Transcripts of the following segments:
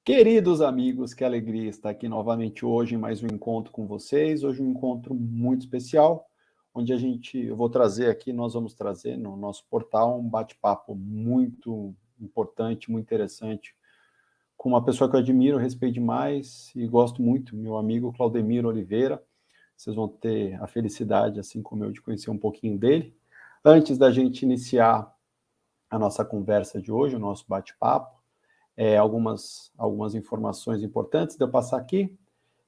Queridos amigos, que alegria estar aqui novamente hoje em mais um encontro com vocês. Hoje um encontro muito especial, onde nós vamos trazer no nosso portal um bate-papo muito importante, muito interessante, com uma pessoa que eu admiro, respeito demais e gosto muito, meu amigo Claudemiro Oliveira. Vocês vão ter a felicidade, assim como eu, de conhecer um pouquinho dele. Antes da gente iniciar a nossa conversa de hoje, o nosso bate-papo, algumas informações importantes de eu passar aqui.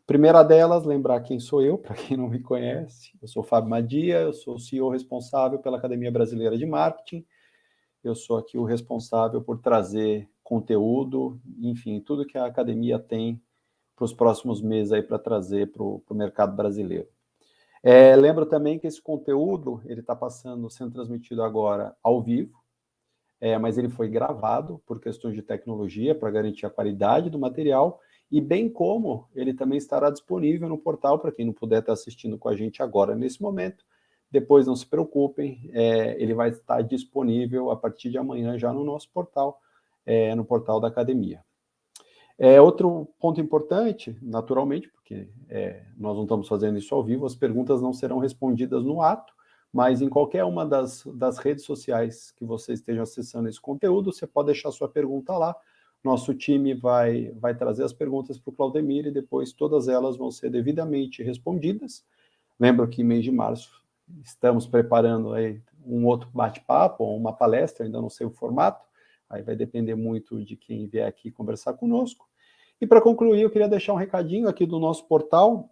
Primeira delas, lembrar quem sou eu, para quem não me conhece. Eu sou Fábio Madia, eu sou o CEO responsável pela Academia Brasileira de Marketing. Eu sou aqui o responsável por trazer conteúdo, enfim, tudo que a academia tem para os próximos meses aí para trazer para o mercado brasileiro. Lembro também que esse conteúdo ele está sendo transmitido agora ao vivo, mas ele foi gravado por questões de tecnologia para garantir a qualidade do material, e bem como ele também estará disponível no portal para quem não puder estar assistindo com a gente agora, nesse momento. Depois, não se preocupem, ele vai estar disponível a partir de amanhã já no nosso portal, no portal da academia. Outro ponto importante, naturalmente, porque nós não estamos fazendo isso ao vivo, as perguntas não serão respondidas no ato, mas em qualquer uma das redes sociais que você esteja acessando esse conteúdo, você pode deixar sua pergunta lá. Nosso time vai trazer as perguntas para o Claudemir e depois todas elas vão ser devidamente respondidas. Lembro que mês de março estamos preparando aí um outro bate-papo ou uma palestra, ainda não sei o formato, aí vai depender muito de quem vier aqui conversar conosco. E para concluir, eu queria deixar um recadinho aqui do nosso portal.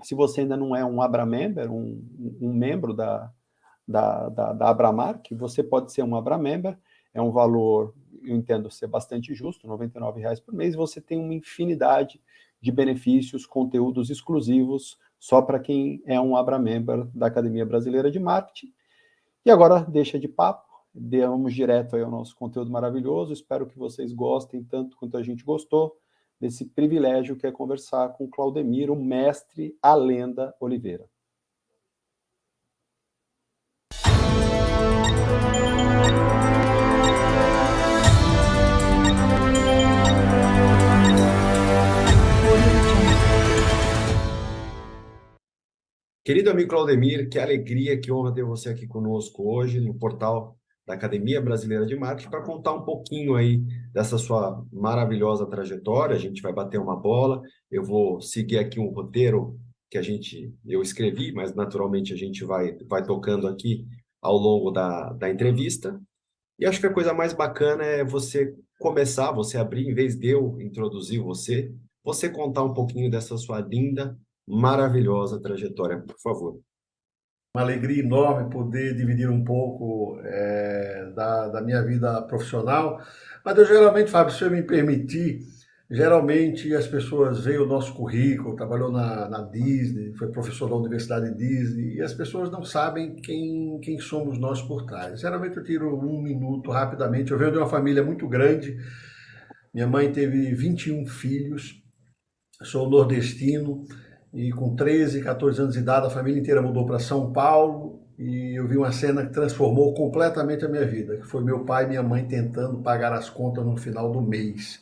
Se você ainda não é um Abramember, um membro da Abramark, você pode ser um Abramember, é um valor, eu entendo ser bastante justo, R$ 99 por mês, você tem uma infinidade de benefícios, conteúdos exclusivos, só para quem é um Abramember da Academia Brasileira de Marketing. E agora, deixa de papo, vamos direto aí ao nosso conteúdo maravilhoso, espero que vocês gostem tanto quanto a gente gostou, desse privilégio que é conversar com o Claudemiro, o mestre, a lenda Oliveira. Querido amigo Claudemir, que alegria, que honra ter você aqui conosco hoje no portal da Academia Brasileira de Marketing para contar um pouquinho aí dessa sua maravilhosa trajetória. A gente vai bater uma bola, eu vou seguir aqui um roteiro que eu escrevi, mas naturalmente a gente vai tocando aqui ao longo da entrevista. E acho que a coisa mais bacana é você começar, você abrir, em vez de eu introduzir você contar um pouquinho dessa sua linda, maravilhosa trajetória, por favor. Uma alegria enorme poder dividir um pouco da minha vida profissional. Mas eu geralmente, Fábio, se eu me permitir, geralmente as pessoas veem o nosso currículo, trabalhou na Disney, foi professor da Universidade Disney, e as pessoas não sabem quem somos nós por trás. Geralmente eu tiro um minuto rapidamente. Eu venho de uma família muito grande. Minha mãe teve 21 filhos, sou nordestino. E com 13, 14 anos de idade, a família inteira mudou para São Paulo e eu vi uma cena que transformou completamente a minha vida, que foi meu pai e minha mãe tentando pagar as contas no final do mês.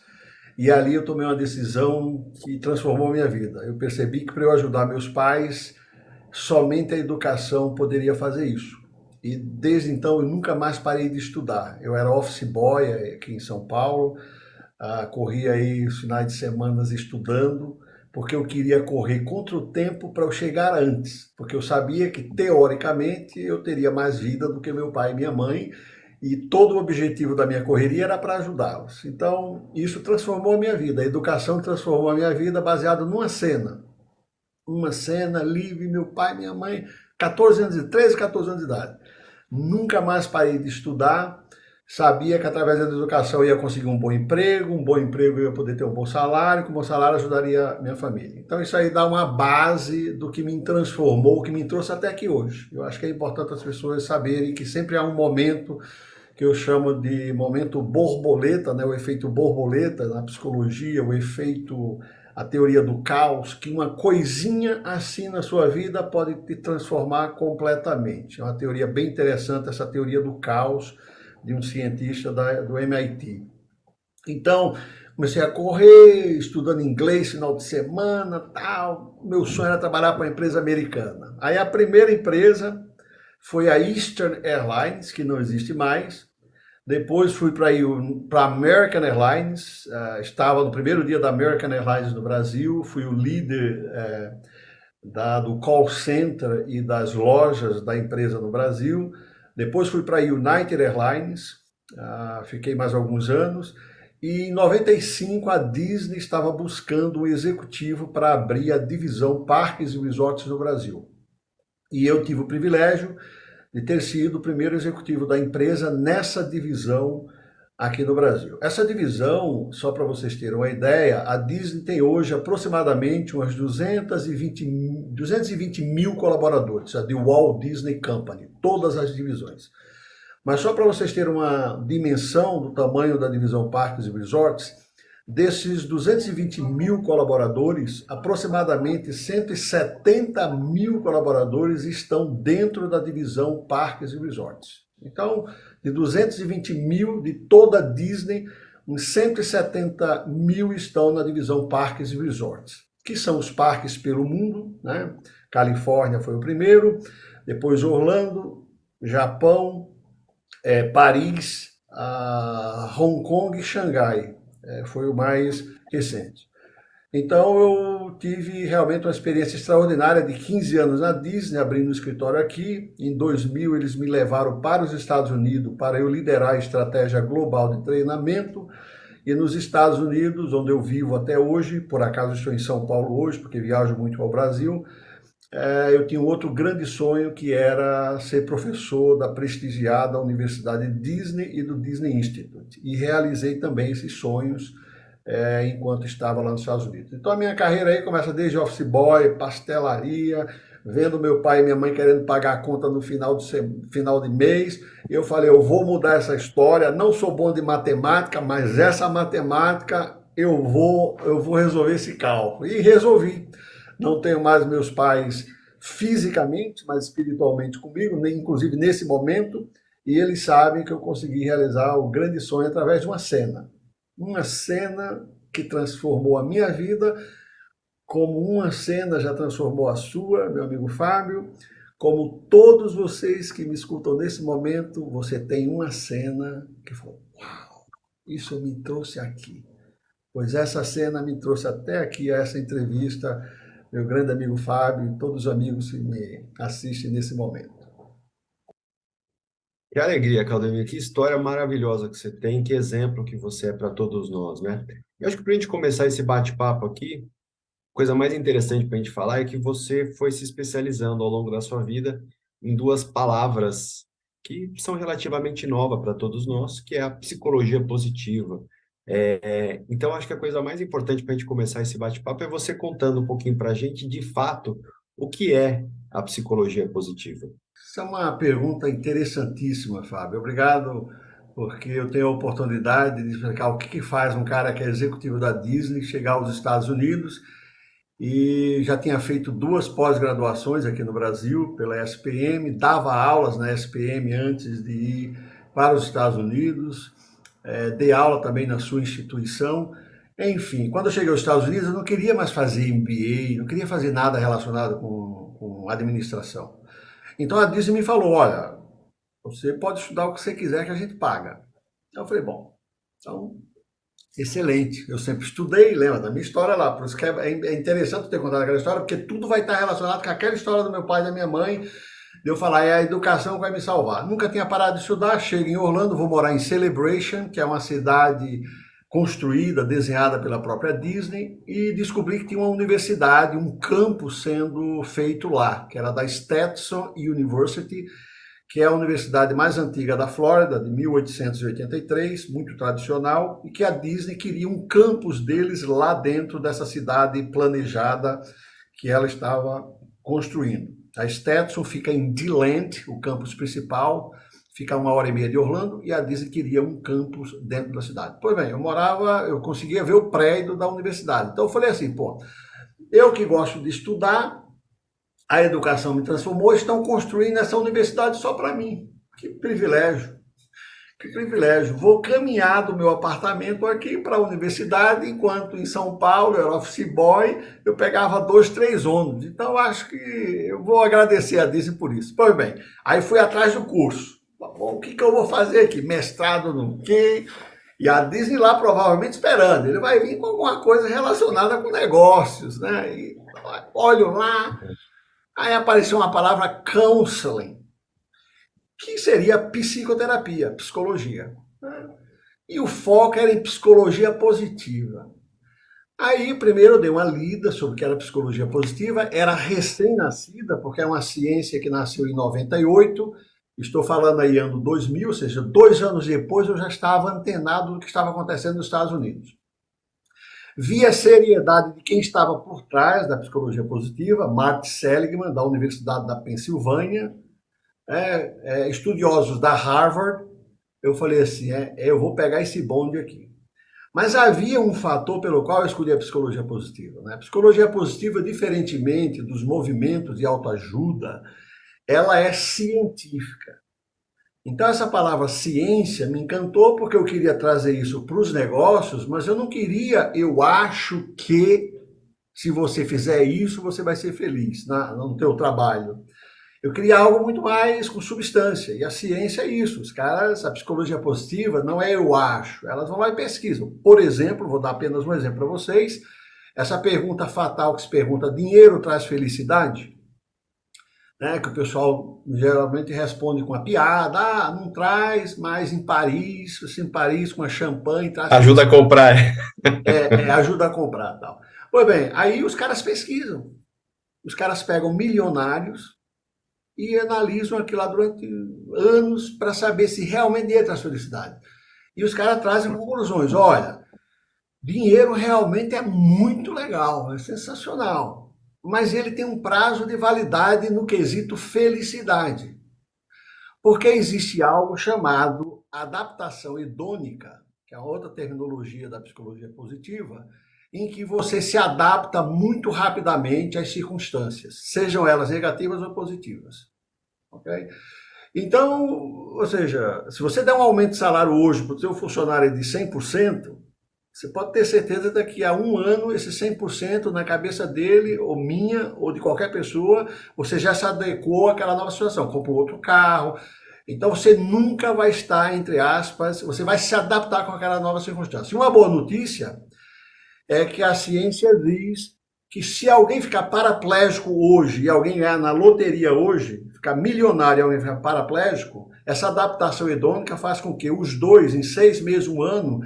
E ali eu tomei uma decisão que transformou a minha vida. Eu percebi que para eu ajudar meus pais, somente a educação poderia fazer isso. E desde então eu nunca mais parei de estudar. Eu era office boy aqui em São Paulo, corria aí os finais de semana estudando, porque eu queria correr contra o tempo para eu chegar antes, porque eu sabia que, teoricamente, eu teria mais vida do que meu pai e minha mãe, e todo o objetivo da minha correria era para ajudá-los. Então, isso transformou a minha vida, a educação transformou a minha vida baseado numa cena. Uma cena livre, meu pai e minha mãe, 13, 14 anos de idade. Nunca mais parei de estudar, sabia que através da educação eu ia conseguir um bom emprego eu ia poder ter um bom salário, com um bom salário ajudaria a minha família. Então isso aí dá uma base do que me transformou, que me trouxe até aqui hoje. Eu acho que é importante as pessoas saberem que sempre há um momento que eu chamo de momento borboleta, né? O efeito borboleta na psicologia, a teoria do caos, que uma coisinha assim na sua vida pode te transformar completamente. É uma teoria bem interessante, essa teoria do caos, de um cientista do MIT. Então, Comecei a correr, estudando inglês final de semana, tal. Meu sonho era trabalhar para uma empresa americana. Aí a primeira empresa foi a Eastern Airlines, que não existe mais. Depois fui para a American Airlines, estava no primeiro dia da American Airlines no Brasil, fui o líder do call center e das lojas da empresa no Brasil. Depois fui para a United Airlines, fiquei mais alguns anos. E em 95 a Disney estava buscando um executivo para abrir a divisão Parques e Resorts no Brasil. E eu tive o privilégio de ter sido o primeiro executivo da empresa nessa divisão aqui no Brasil. Essa divisão, só para vocês terem uma ideia, a Disney tem hoje aproximadamente umas 220 mil colaboradores, a The Walt Disney Company, todas as divisões. Mas só para vocês terem uma dimensão do tamanho da divisão Parques e Resorts, desses 220 mil colaboradores, aproximadamente 170 mil colaboradores estão dentro da divisão Parques e Resorts. Então, de 220 mil de toda a Disney, uns 170 mil estão na divisão Parques e Resorts, que são os parques pelo mundo, né? Califórnia foi o primeiro, depois Orlando, Japão, Paris, Hong Kong e Xangai. Foi o mais recente. Então eu tive realmente uma experiência extraordinária de 15 anos na Disney, abrindo um escritório aqui. Em 2000 eles me levaram para os Estados Unidos para eu liderar a estratégia global de treinamento. E nos Estados Unidos, onde eu vivo até hoje, por acaso estou em São Paulo hoje, porque viajo muito ao Brasil, eu tinha um outro grande sonho que era ser professor da prestigiada Universidade Disney e do Disney Institute. E realizei também esses sonhos enquanto estava lá nos Estados Unidos. Então a minha carreira aí começa desde office boy, pastelaria, vendo meu pai e minha mãe querendo pagar a conta no final de mês. Eu falei, eu vou mudar essa história, não sou bom de matemática, mas essa matemática eu vou resolver esse cálculo. E resolvi. Não tenho mais meus pais fisicamente, mas espiritualmente comigo, inclusive nesse momento, e eles sabem que eu consegui realizar o grande sonho através de uma cena. Uma cena que transformou a minha vida, como uma cena já transformou a sua, meu amigo Fábio. Como todos vocês que me escutam nesse momento, você tem uma cena que falou, uau, isso me trouxe aqui. Pois essa cena me trouxe até aqui a essa entrevista, meu grande amigo Fábio e todos os amigos que me assistem nesse momento. Que alegria, Claudemir, que história maravilhosa que você tem, que exemplo que você é para todos nós, né? Eu acho que para a gente começar esse bate-papo aqui, a coisa mais interessante para a gente falar é que você foi se especializando ao longo da sua vida em duas palavras que são relativamente novas para todos nós, que é a psicologia positiva. Então, acho que a coisa mais importante para a gente começar esse bate-papo é você contando um pouquinho para a gente, de fato, o que é a psicologia positiva. Essa é uma pergunta interessantíssima, Fábio. Obrigado, porque eu tenho a oportunidade de explicar o que faz um cara que é executivo da Disney chegar aos Estados Unidos, e já tinha feito 2 pós-graduações aqui no Brasil pela SPM, dava aulas na SPM antes de ir para os Estados Unidos, dei aula também na sua instituição. Enfim, quando eu cheguei aos Estados Unidos, eu não queria mais fazer MBA, não queria fazer nada relacionado com administração. Então a Disney me falou, olha, você pode estudar o que você quiser que a gente paga. Eu falei, bom, então, excelente. Eu sempre estudei, lembra da minha história lá, por isso que é interessante ter contado aquela história, porque tudo vai estar relacionado com aquela história do meu pai e da minha mãe, de eu falar, é a educação que vai me salvar. Nunca tinha parado de estudar, chego em Orlando, vou morar em Celebration, que é uma cidade construída, desenhada pela própria Disney, e descobri que tinha uma universidade, um campus sendo feito lá, que era da Stetson University, que é a universidade mais antiga da Flórida, de 1883, muito tradicional, e que a Disney queria um campus deles lá dentro dessa cidade planejada que ela estava construindo. A Stetson fica em DeLand, o campus principal, fica a 1h30 de Orlando, e a Disney queria um campus dentro da cidade. Pois bem, eu conseguia ver o prédio da universidade. Então eu falei assim, eu que gosto de estudar, a educação me transformou, estão construindo essa universidade só para mim. Que privilégio, Que privilégio. Vou caminhar do meu apartamento aqui para a universidade, enquanto em São Paulo, eu era office boy, eu pegava 2, 3 ônibus. Então, acho que eu vou agradecer a Disney por isso. Pois bem, aí fui atrás do curso. Bom, o que eu vou fazer aqui? Mestrado no quê? E a Disney lá provavelmente esperando. Ele vai vir com alguma coisa relacionada com negócios, né? E olho lá, aí apareceu uma palavra counseling, que seria psicoterapia, psicologia. E o foco era em psicologia positiva. Aí, primeiro, eu dei uma lida sobre o que era psicologia positiva. Era recém-nascida, porque é uma ciência que nasceu em 98. Estou falando aí ano 2000, ou seja, 2 anos depois eu já estava antenado do que estava acontecendo nos Estados Unidos. Vi a seriedade de quem estava por trás da psicologia positiva, Martin Seligman, da Universidade da Pensilvânia, estudiosos da Harvard. Eu falei assim, eu vou pegar esse bonde aqui. Mas havia um fator pelo qual eu escolhi a psicologia positiva, né? A psicologia positiva, diferentemente dos movimentos de autoajuda, ela é científica. Então essa palavra ciência me encantou porque eu queria trazer isso para os negócios, mas eu não queria, eu acho que se você fizer isso, você vai ser feliz no teu trabalho. Eu queria algo muito mais com substância, e a ciência é isso. Os caras, a psicologia positiva não é eu acho, elas vão lá e pesquisam. Por exemplo, vou dar apenas um exemplo para vocês, essa pergunta fatal que se pergunta, dinheiro traz felicidade? Né, que o pessoal geralmente responde com a piada, não traz, mas em Paris, assim, em Paris com a champanhe traz... Ajuda a comprar. Ajuda a comprar e tal. Pois bem, aí os caras pesquisam, os caras pegam milionários e analisam aquilo lá durante anos para saber se realmente dinheiro traz felicidade. E os caras trazem conclusões, olha, dinheiro realmente é muito legal, é sensacional, mas ele tem um prazo de validade no quesito felicidade. Porque existe algo chamado adaptação hedônica, que é outra terminologia da psicologia positiva, em que você se adapta muito rapidamente às circunstâncias, sejam elas negativas ou positivas. Okay? Então, ou seja, se você der um aumento de salário hoje para o seu funcionário de 100%, você pode ter certeza que daqui a 1 ano, esse 100% na cabeça dele, ou minha, ou de qualquer pessoa, você já se adequou àquela nova situação, comprou outro carro. Então você nunca vai estar, entre aspas, você vai se adaptar com aquela nova circunstância. E uma boa notícia é que a ciência diz que se alguém ficar paraplégico hoje e alguém ganhar na loteria hoje, ficar milionário e alguém ficar paraplégico, essa adaptação hedônica faz com que os dois, em 6 meses, 1 ano,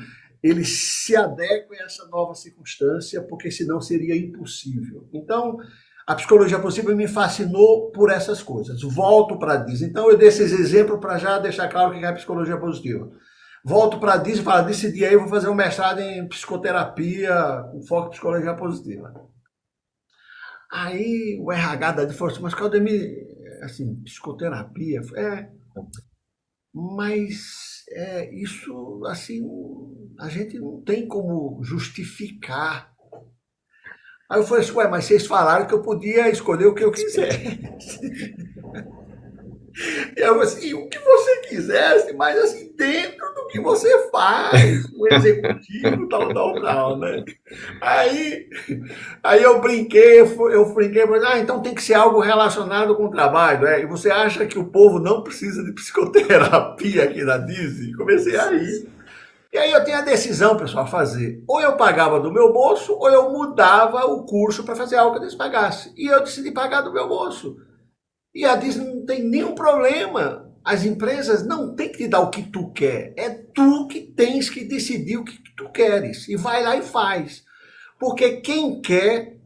eles se adequem a essa nova circunstância, porque senão seria impossível. Então, a psicologia positiva me fascinou por essas coisas. Volto para a Disney. Então, eu dei esses exemplos para já deixar claro o que é a psicologia positiva. Volto para a Disney e falo, decidi aí, vou fazer um mestrado em psicoterapia, com foco em psicologia positiva. Aí o RH da Disney falou assim, mas Claudemir, assim, psicoterapia? Mas isso, assim, a gente não tem como justificar. Aí eu falei assim, mas vocês falaram que eu podia escolher o que eu quisesse. E eu falei assim, o que você quisesse, mas assim, dentro do que você faz, o executivo, tal, né? Aí eu brinquei, então tem que ser algo relacionado com o trabalho, E você acha que o povo não precisa de psicoterapia aqui na Disney? Comecei a rir. E aí eu tinha a decisão, pessoal, a fazer. Ou eu pagava do meu bolso, ou eu mudava o curso para fazer algo que eles pagassem. E eu decidi pagar do meu bolso. E a Disney não tem nenhum problema. As empresas não têm que te dar o que tu quer. É tu que tens que decidir o que tu queres. E vai lá e faz. Porque quem quer,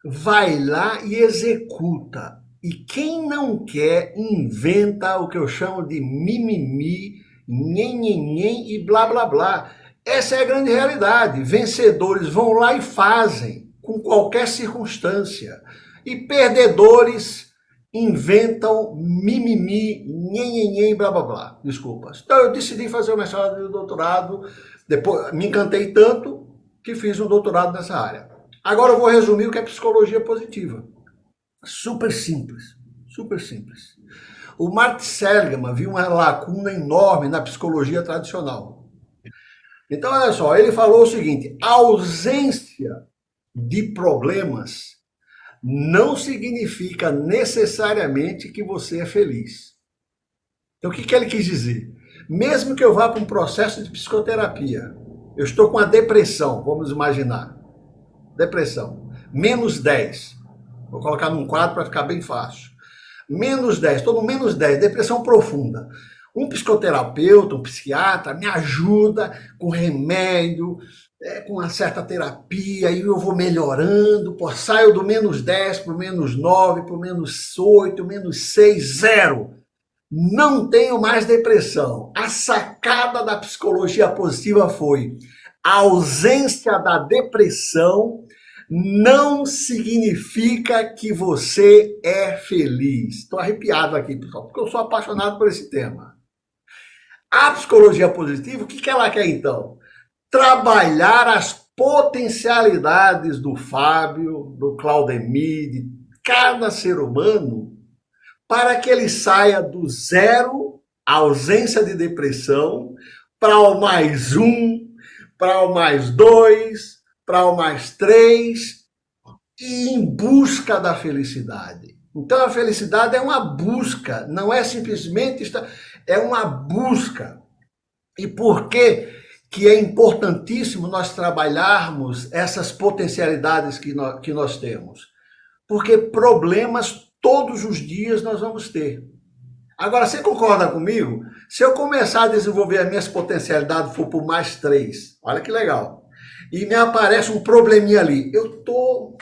vai lá e executa. E quem não quer, inventa o que eu chamo de mimimi, nhen e blá, blá, blá. Essa é a grande realidade. Vencedores vão lá e fazem, com qualquer circunstância. E perdedores inventam mimimi, nhen, blá, blá, blá. Desculpas. Então eu decidi fazer o mestrado e o doutorado. Depois me encantei tanto que fiz um doutorado nessa área. Agora eu vou resumir o que é psicologia positiva. Super simples, super simples. O Martin Seligman viu uma lacuna enorme na psicologia tradicional. Então, olha só, ele falou o seguinte: a ausência de problemas não significa necessariamente que você é feliz. Então, o que ele quis dizer? Mesmo que eu vá para um processo de psicoterapia, eu estou com a depressão, vamos imaginar. Depressão. -10. Vou colocar num quadro para ficar bem fácil. -10, estou no -10, depressão profunda. Um psicoterapeuta, um psiquiatra me ajuda com remédio, com uma certa terapia, e eu vou melhorando, saio do -10 para o -9, para o -8, -6, 0. Não tenho mais depressão. A sacada da psicologia positiva foi: a ausência da depressão não significa que você é feliz. Estou arrepiado aqui, pessoal, porque eu sou apaixonado por esse tema. A psicologia positiva, o que ela quer então? Trabalhar as potencialidades do Fábio, do Claudemir, de cada ser humano, para que ele saia do 0, a ausência de depressão, para o +1, para o +2, para o +3, e em busca da felicidade. Então a felicidade é uma busca, não é simplesmente é uma busca. E por que é importantíssimo nós trabalharmos essas potencialidades que nós temos? Porque problemas todos os dias nós vamos ter. Agora, você concorda comigo? Se eu começar a desenvolver as minhas potencialidades, for por +3, olha que legal, e me aparece um probleminha ali, eu tô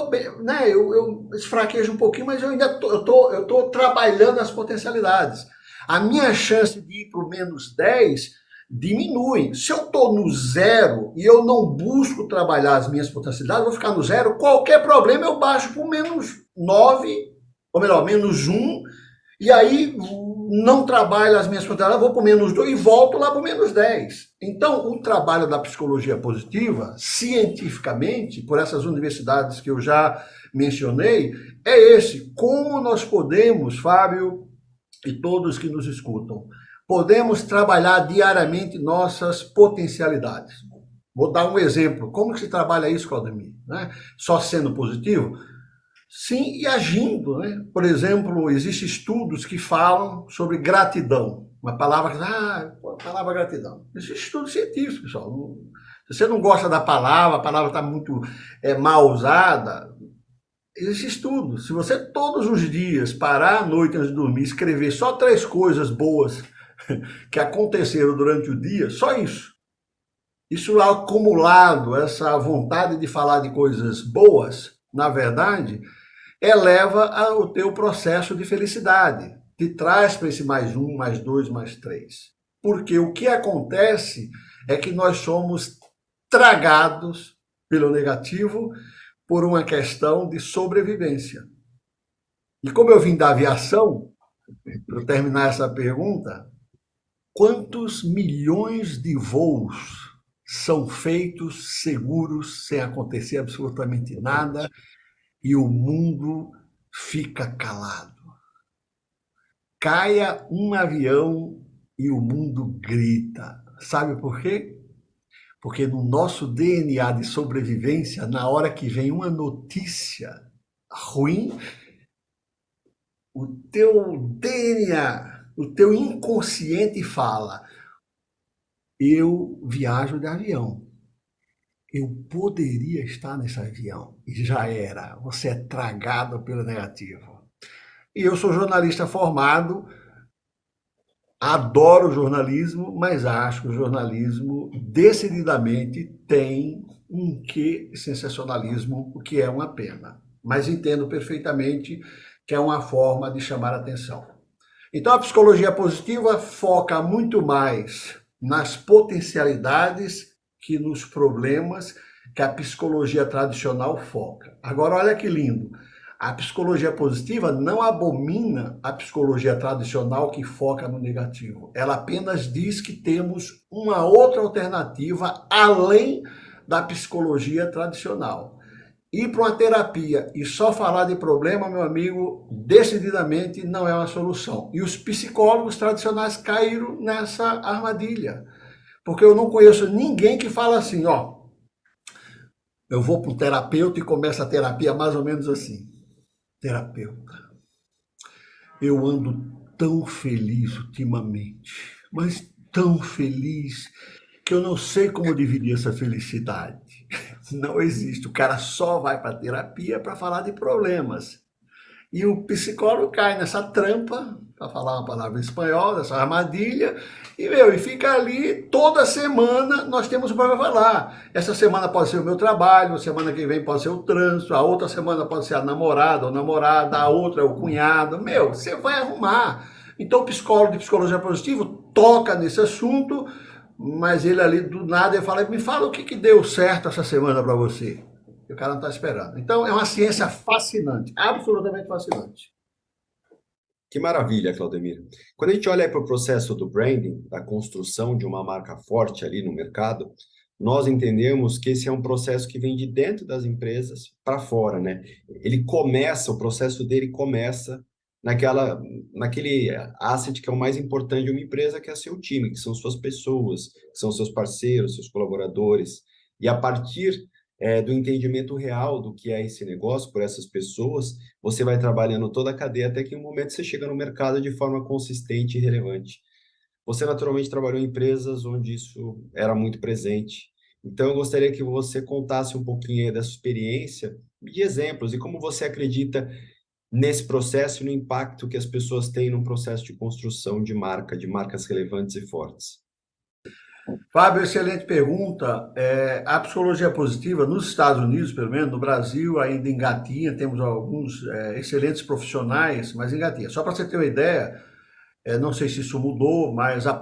bem, né? Eu esfraquejo um pouquinho, mas eu ainda tô trabalhando as potencialidades. A minha chance de ir para o -10 diminui. Se eu estou no 0 e eu não busco trabalhar as minhas potencialidades, vou ficar no 0, qualquer problema eu baixo para o -9, ou melhor, -1, e aí não trabalho as minhas potencialidades, vou para o -2 e volto lá para o -10. Então, o trabalho da psicologia positiva, cientificamente, por essas universidades que eu já mencionei, é esse: como nós podemos, Fábio e todos que nos escutam, podemos trabalhar diariamente nossas potencialidades. Vou dar um exemplo. Como que se trabalha isso, Claudemir? Né? Só sendo positivo? Sim, e agindo. Né? Por exemplo, existem estudos que falam sobre gratidão. Uma palavra, palavra gratidão. Existem estudos científicos, pessoal. Se você não gosta da palavra, a palavra está muito mal usada, existe estudo. Se você todos os dias parar à noite antes de dormir, escrever só 3 coisas boas que aconteceram durante o dia, só isso. Isso acumulado, essa vontade de falar de coisas boas, na verdade, eleva o teu processo de felicidade. Te traz para esse +1, +2, +3. Porque o que acontece é que nós somos tragados pelo negativo por uma questão de sobrevivência. E como eu vim da aviação, para terminar essa pergunta, quantos milhões de voos são feitos seguros, sem acontecer absolutamente nada, e o mundo fica calado? Caia um avião e o mundo grita. Sabe por quê? Porque no nosso DNA de sobrevivência, na hora que vem uma notícia ruim, o teu DNA, o teu inconsciente fala: eu viajo de avião, eu poderia estar nesse avião, e já era, você é tragado pelo negativo. E eu sou jornalista formado, adoro o jornalismo, mas acho que o jornalismo decididamente tem um quê sensacionalismo, o que é uma pena. Mas entendo perfeitamente que é uma forma de chamar a atenção. Então a psicologia positiva foca muito mais nas potencialidades que nos problemas que a psicologia tradicional foca. Agora olha que lindo. A psicologia positiva não abomina a psicologia tradicional que foca no negativo. Ela apenas diz que temos uma outra alternativa além da psicologia tradicional. ir para uma terapia e só falar de problema, meu amigo, decididamente não é uma solução. E os psicólogos tradicionais caíram nessa armadilha. Porque eu não conheço ninguém que fala assim, ó, eu vou para um terapeuta e começa a terapia mais ou menos assim. Terapeuta, eu ando tão feliz ultimamente, mas tão feliz que eu não sei como dividir essa felicidade. Não existe. O cara só vai para terapia para falar de problemas. E o psicólogo cai nessa trampa, para falar uma palavra em espanhol, nessa armadilha, e fica ali toda semana nós temos para falar. Essa semana pode ser o meu trabalho, a semana que vem pode ser o trânsito, a outra semana pode ser a namorada ou namorada, a outra é o cunhado. Você vai arrumar. Então o psicólogo de psicologia positiva toca nesse assunto, mas ele ali do nada ele fala, me fala o que deu certo essa semana para você. O cara não está esperando. Então, é uma ciência fascinante, absolutamente fascinante. Que maravilha, Claudemir. Quando a gente olha para o processo do branding, da construção de uma marca forte ali no mercado, nós entendemos que esse é um processo que vem de dentro das empresas para fora, né? O processo dele começa naquele asset que é o mais importante de uma empresa, que é seu time, que são suas pessoas, que são seus parceiros, seus colaboradores. E a partir do entendimento real do que é esse negócio por essas pessoas, você vai trabalhando toda a cadeia até que em um momento você chega no mercado de forma consistente e relevante. Você naturalmente trabalhou em empresas onde isso era muito presente. Então, eu gostaria que você contasse um pouquinho aí da sua experiência, de exemplos, e como você acredita nesse processo e no impacto que as pessoas têm no processo de construção de marca, de marcas relevantes e fortes. Fábio, excelente pergunta. A psicologia positiva, nos Estados Unidos, pelo menos, no Brasil, ainda engatinha, temos alguns excelentes profissionais, mas engatinha. Só para você ter uma ideia, não sei se isso mudou, mas o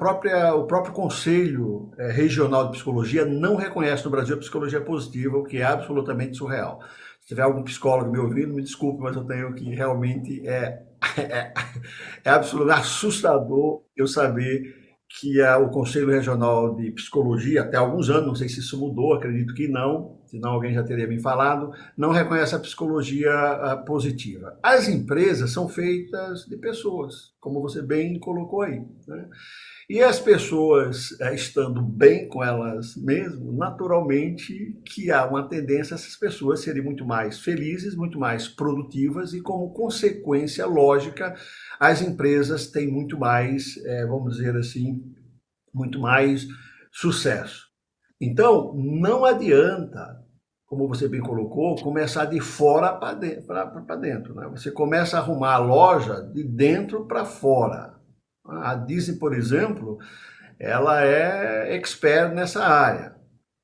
próprio Conselho Regional de Psicologia não reconhece no Brasil a psicologia positiva, o que é absolutamente surreal. Se tiver algum psicólogo me ouvindo, me desculpe, mas eu tenho que realmente é absolutamente assustador eu saber que o Conselho Regional de Psicologia, até alguns anos, não sei se isso mudou, acredito que não, senão alguém já teria me falado, não reconhece a psicologia positiva. As empresas são feitas de pessoas, como você bem colocou aí, né? E as pessoas estando bem com elas mesmas, naturalmente que há uma tendência a essas pessoas serem muito mais felizes, muito mais produtivas e, como consequência lógica, as empresas têm muito mais, vamos dizer assim, muito mais sucesso. Então, não adianta, como você bem colocou, começar de fora para dentro, né? Você começa a arrumar a loja de dentro para fora. A Disney, por exemplo, ela é expert nessa área.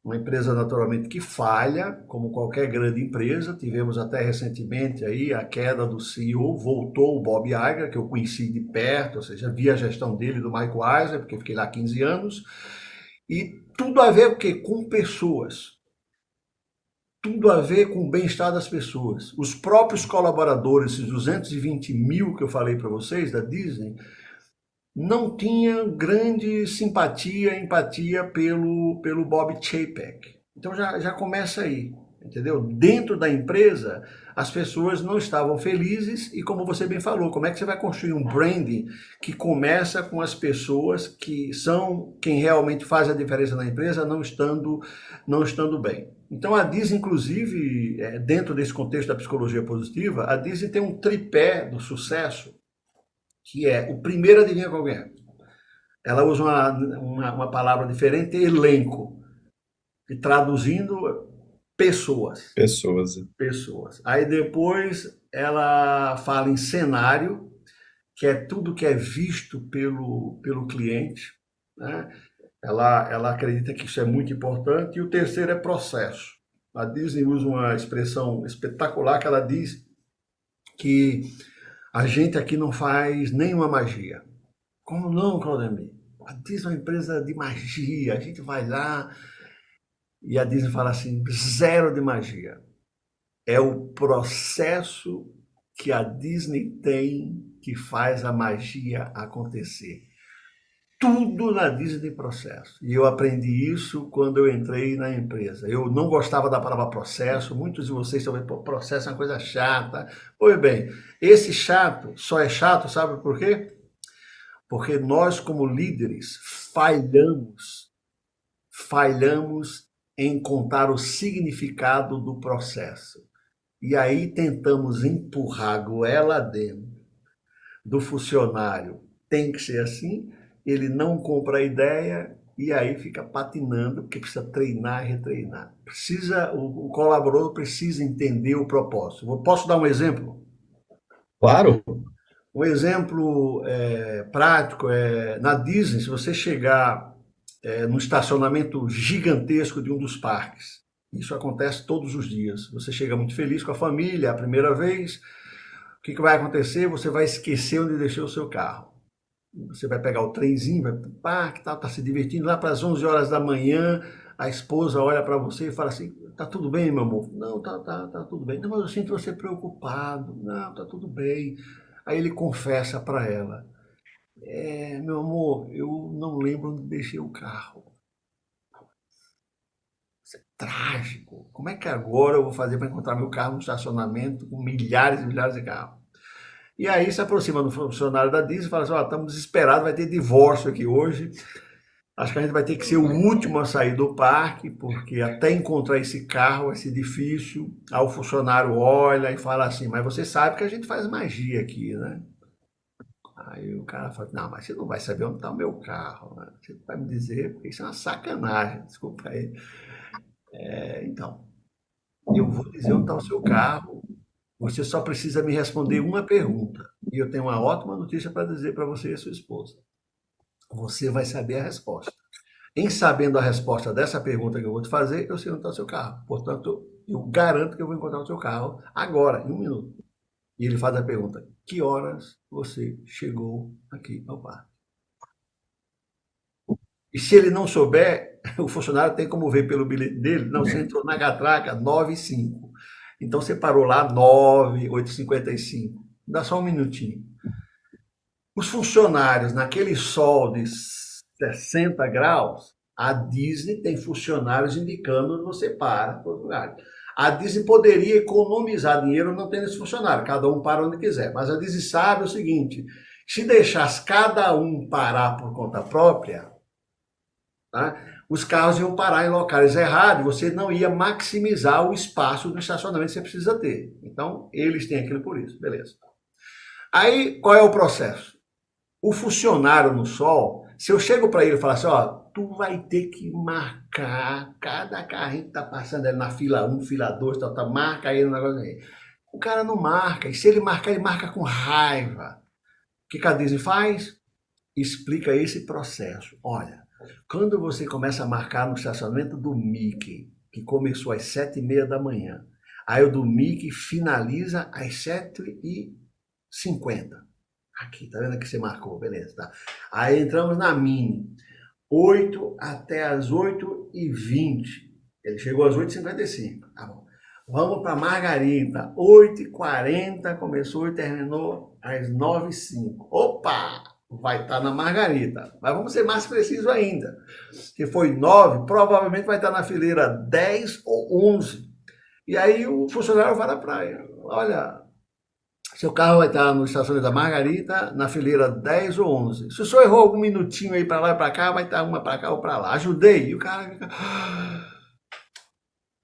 Uma empresa naturalmente que falha, como qualquer grande empresa. Tivemos até recentemente aí a queda do CEO, voltou o Bob Iger, que eu conheci de perto, ou seja, vi a gestão dele do Michael Eisner, porque fiquei lá 15 anos. E tudo a ver com pessoas. Tudo a ver com o bem-estar das pessoas. Os próprios colaboradores, esses 220 mil que eu falei para vocês, da Disney, não tinha grande simpatia, empatia pelo Bob Chapek. Então já começa aí, entendeu? Dentro da empresa, as pessoas não estavam felizes e, como você bem falou, como é que você vai construir um branding que começa com as pessoas que são quem realmente faz a diferença na empresa não estando bem? Então a Disney, inclusive, dentro desse contexto da psicologia positiva, a Disney tem um tripé do sucesso, que é o primeiro, adivinha qual é? Ela usa uma palavra diferente, elenco, e traduzindo, pessoas. Pessoas. Pessoas. Aí depois ela fala em cenário, que é tudo que é visto pelo cliente, né? Ela acredita que isso é muito importante. E o terceiro é processo. A Disney usa uma expressão espetacular que ela diz que a gente aqui não faz nenhuma magia. Como não, Claudemir? A Disney é uma empresa de magia. A gente vai lá e a Disney fala assim, zero de magia. É o processo que a Disney tem que faz a magia acontecer. tudo na Disney tem processo. E eu aprendi isso quando eu entrei na empresa. Eu não gostava da palavra processo. Muitos de vocês também, pô, processo é uma coisa chata. Pois bem, esse chato só é chato, sabe por quê? Porque nós, como líderes, falhamos em contar o significado do processo. E aí tentamos empurrar a goela dentro do funcionário. Tem que ser assim, ele não compra a ideia e aí fica patinando, porque precisa treinar e retreinar. O colaborador precisa entender o propósito. Posso dar um exemplo? Claro. Um exemplo prático é na Disney, se você chegar num estacionamento gigantesco de um dos parques, isso acontece todos os dias. Você chega muito feliz com a família, a primeira vez, o que vai acontecer? Você vai esquecer onde deixou o seu carro. Você vai pegar o trenzinho, vai para o parque, tá se divertindo, lá para as 11 horas da manhã, a esposa olha para você e fala assim, tá tudo bem, meu amor? Não, tá tudo bem. Não, mas eu sinto você preocupado. Não, tá tudo bem. Aí ele confessa para ela, meu amor, eu não lembro onde deixei o carro. Isso é trágico. Como é que agora eu vou fazer para encontrar meu carro no estacionamento com milhares e milhares de carros? E aí se aproxima do funcionário da Disney e fala assim, ó, estamos desesperados, vai ter divórcio aqui hoje. Acho que a gente vai ter que ser o último a sair do parque, porque até encontrar esse carro vai ser difícil. Aí o funcionário olha e fala assim, mas você sabe que a gente faz magia aqui, né? Aí o cara fala, não, mas você não vai saber onde está o meu carro, né? Você vai me dizer, porque isso é uma sacanagem, desculpa aí. Então, eu vou dizer onde está o seu carro, você só precisa me responder uma pergunta. E eu tenho uma ótima notícia para dizer para você e a sua esposa. Você vai saber a resposta. Em sabendo a resposta dessa pergunta que eu vou te fazer, eu sei onde está o seu carro. Portanto, eu garanto que eu vou encontrar o seu carro agora, em um minuto. E ele faz a pergunta, que horas você chegou aqui ao parque? E se ele não souber, o funcionário tem como ver pelo bilhete dele, não, você entrou na catraca 9h05. Então você parou lá 9, 8h55. Dá só um minutinho. Os funcionários, naquele sol de 60 graus, a Disney tem funcionários indicando onde você para. A Disney poderia economizar dinheiro não tendo esse funcionário, cada um para onde quiser. Mas a Disney sabe o seguinte, se deixasse cada um parar por conta própria, tá? Os carros iam parar em locais errados, você não ia maximizar o espaço do estacionamento que você precisa ter. Então, eles têm aquilo por isso, beleza. Aí, qual é o processo? O funcionário no sol, se eu chego para ele e falar assim, ó, tu vai ter que marcar cada carrinho que tá passando ali na fila 1, fila 2, tá, marca aí no negócio aí. O cara não marca, e se ele marca com raiva. O que a Disney faz? Explica esse processo. Olha, quando você começa a marcar no estacionamento do Mickey, que começou às 7h30 da manhã, aí o do Mickey finaliza às 7h50. Aqui, tá vendo que você marcou, beleza, tá? Aí entramos na Minnie, 8 até as 8h20. Ele chegou às 8h55, tá bom. Vamos para Margarita, 8h40, começou e terminou às 9h05. Opa! Vai estar na Margarita. Mas vamos ser mais precisos ainda. Se foi 9, provavelmente vai estar na fileira 10 ou 11. E aí o funcionário vai na praia. Olha, seu carro vai estar no estacionamento da Margarita, na fileira 10 ou 11. Se o senhor errou algum minutinho aí para lá e para cá, vai estar uma para cá ou para lá. Ajudei. E o cara fica...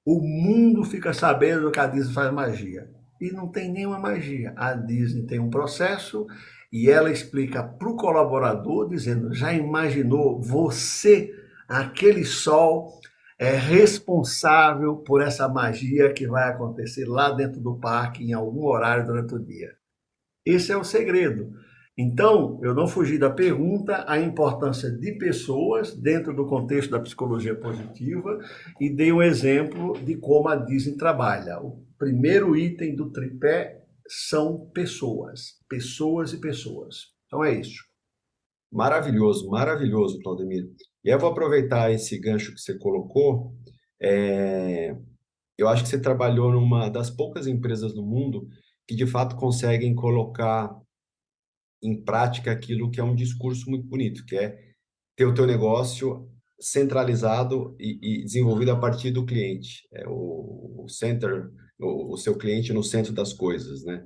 O mundo fica sabendo que a Disney faz magia. E não tem nenhuma magia. A Disney tem um processo e ela explica para o colaborador, dizendo, já imaginou você, aquele sol, é responsável por essa magia que vai acontecer lá dentro do parque em algum horário durante o dia. Esse é o segredo. Então, eu não fugi da pergunta, a importância de pessoas dentro do contexto da psicologia positiva e dei um exemplo de como a Disney trabalha. O primeiro item do tripé são pessoas. Pessoas e pessoas. Então é isso. Maravilhoso, maravilhoso, Claudemir. E eu vou aproveitar esse gancho que você colocou. Eu acho que você trabalhou numa das poucas empresas do mundo que, de fato, conseguem colocar em prática aquilo que é um discurso muito bonito, que é ter o teu negócio centralizado e desenvolvido a partir do cliente, o center, o seu cliente no centro das coisas, né?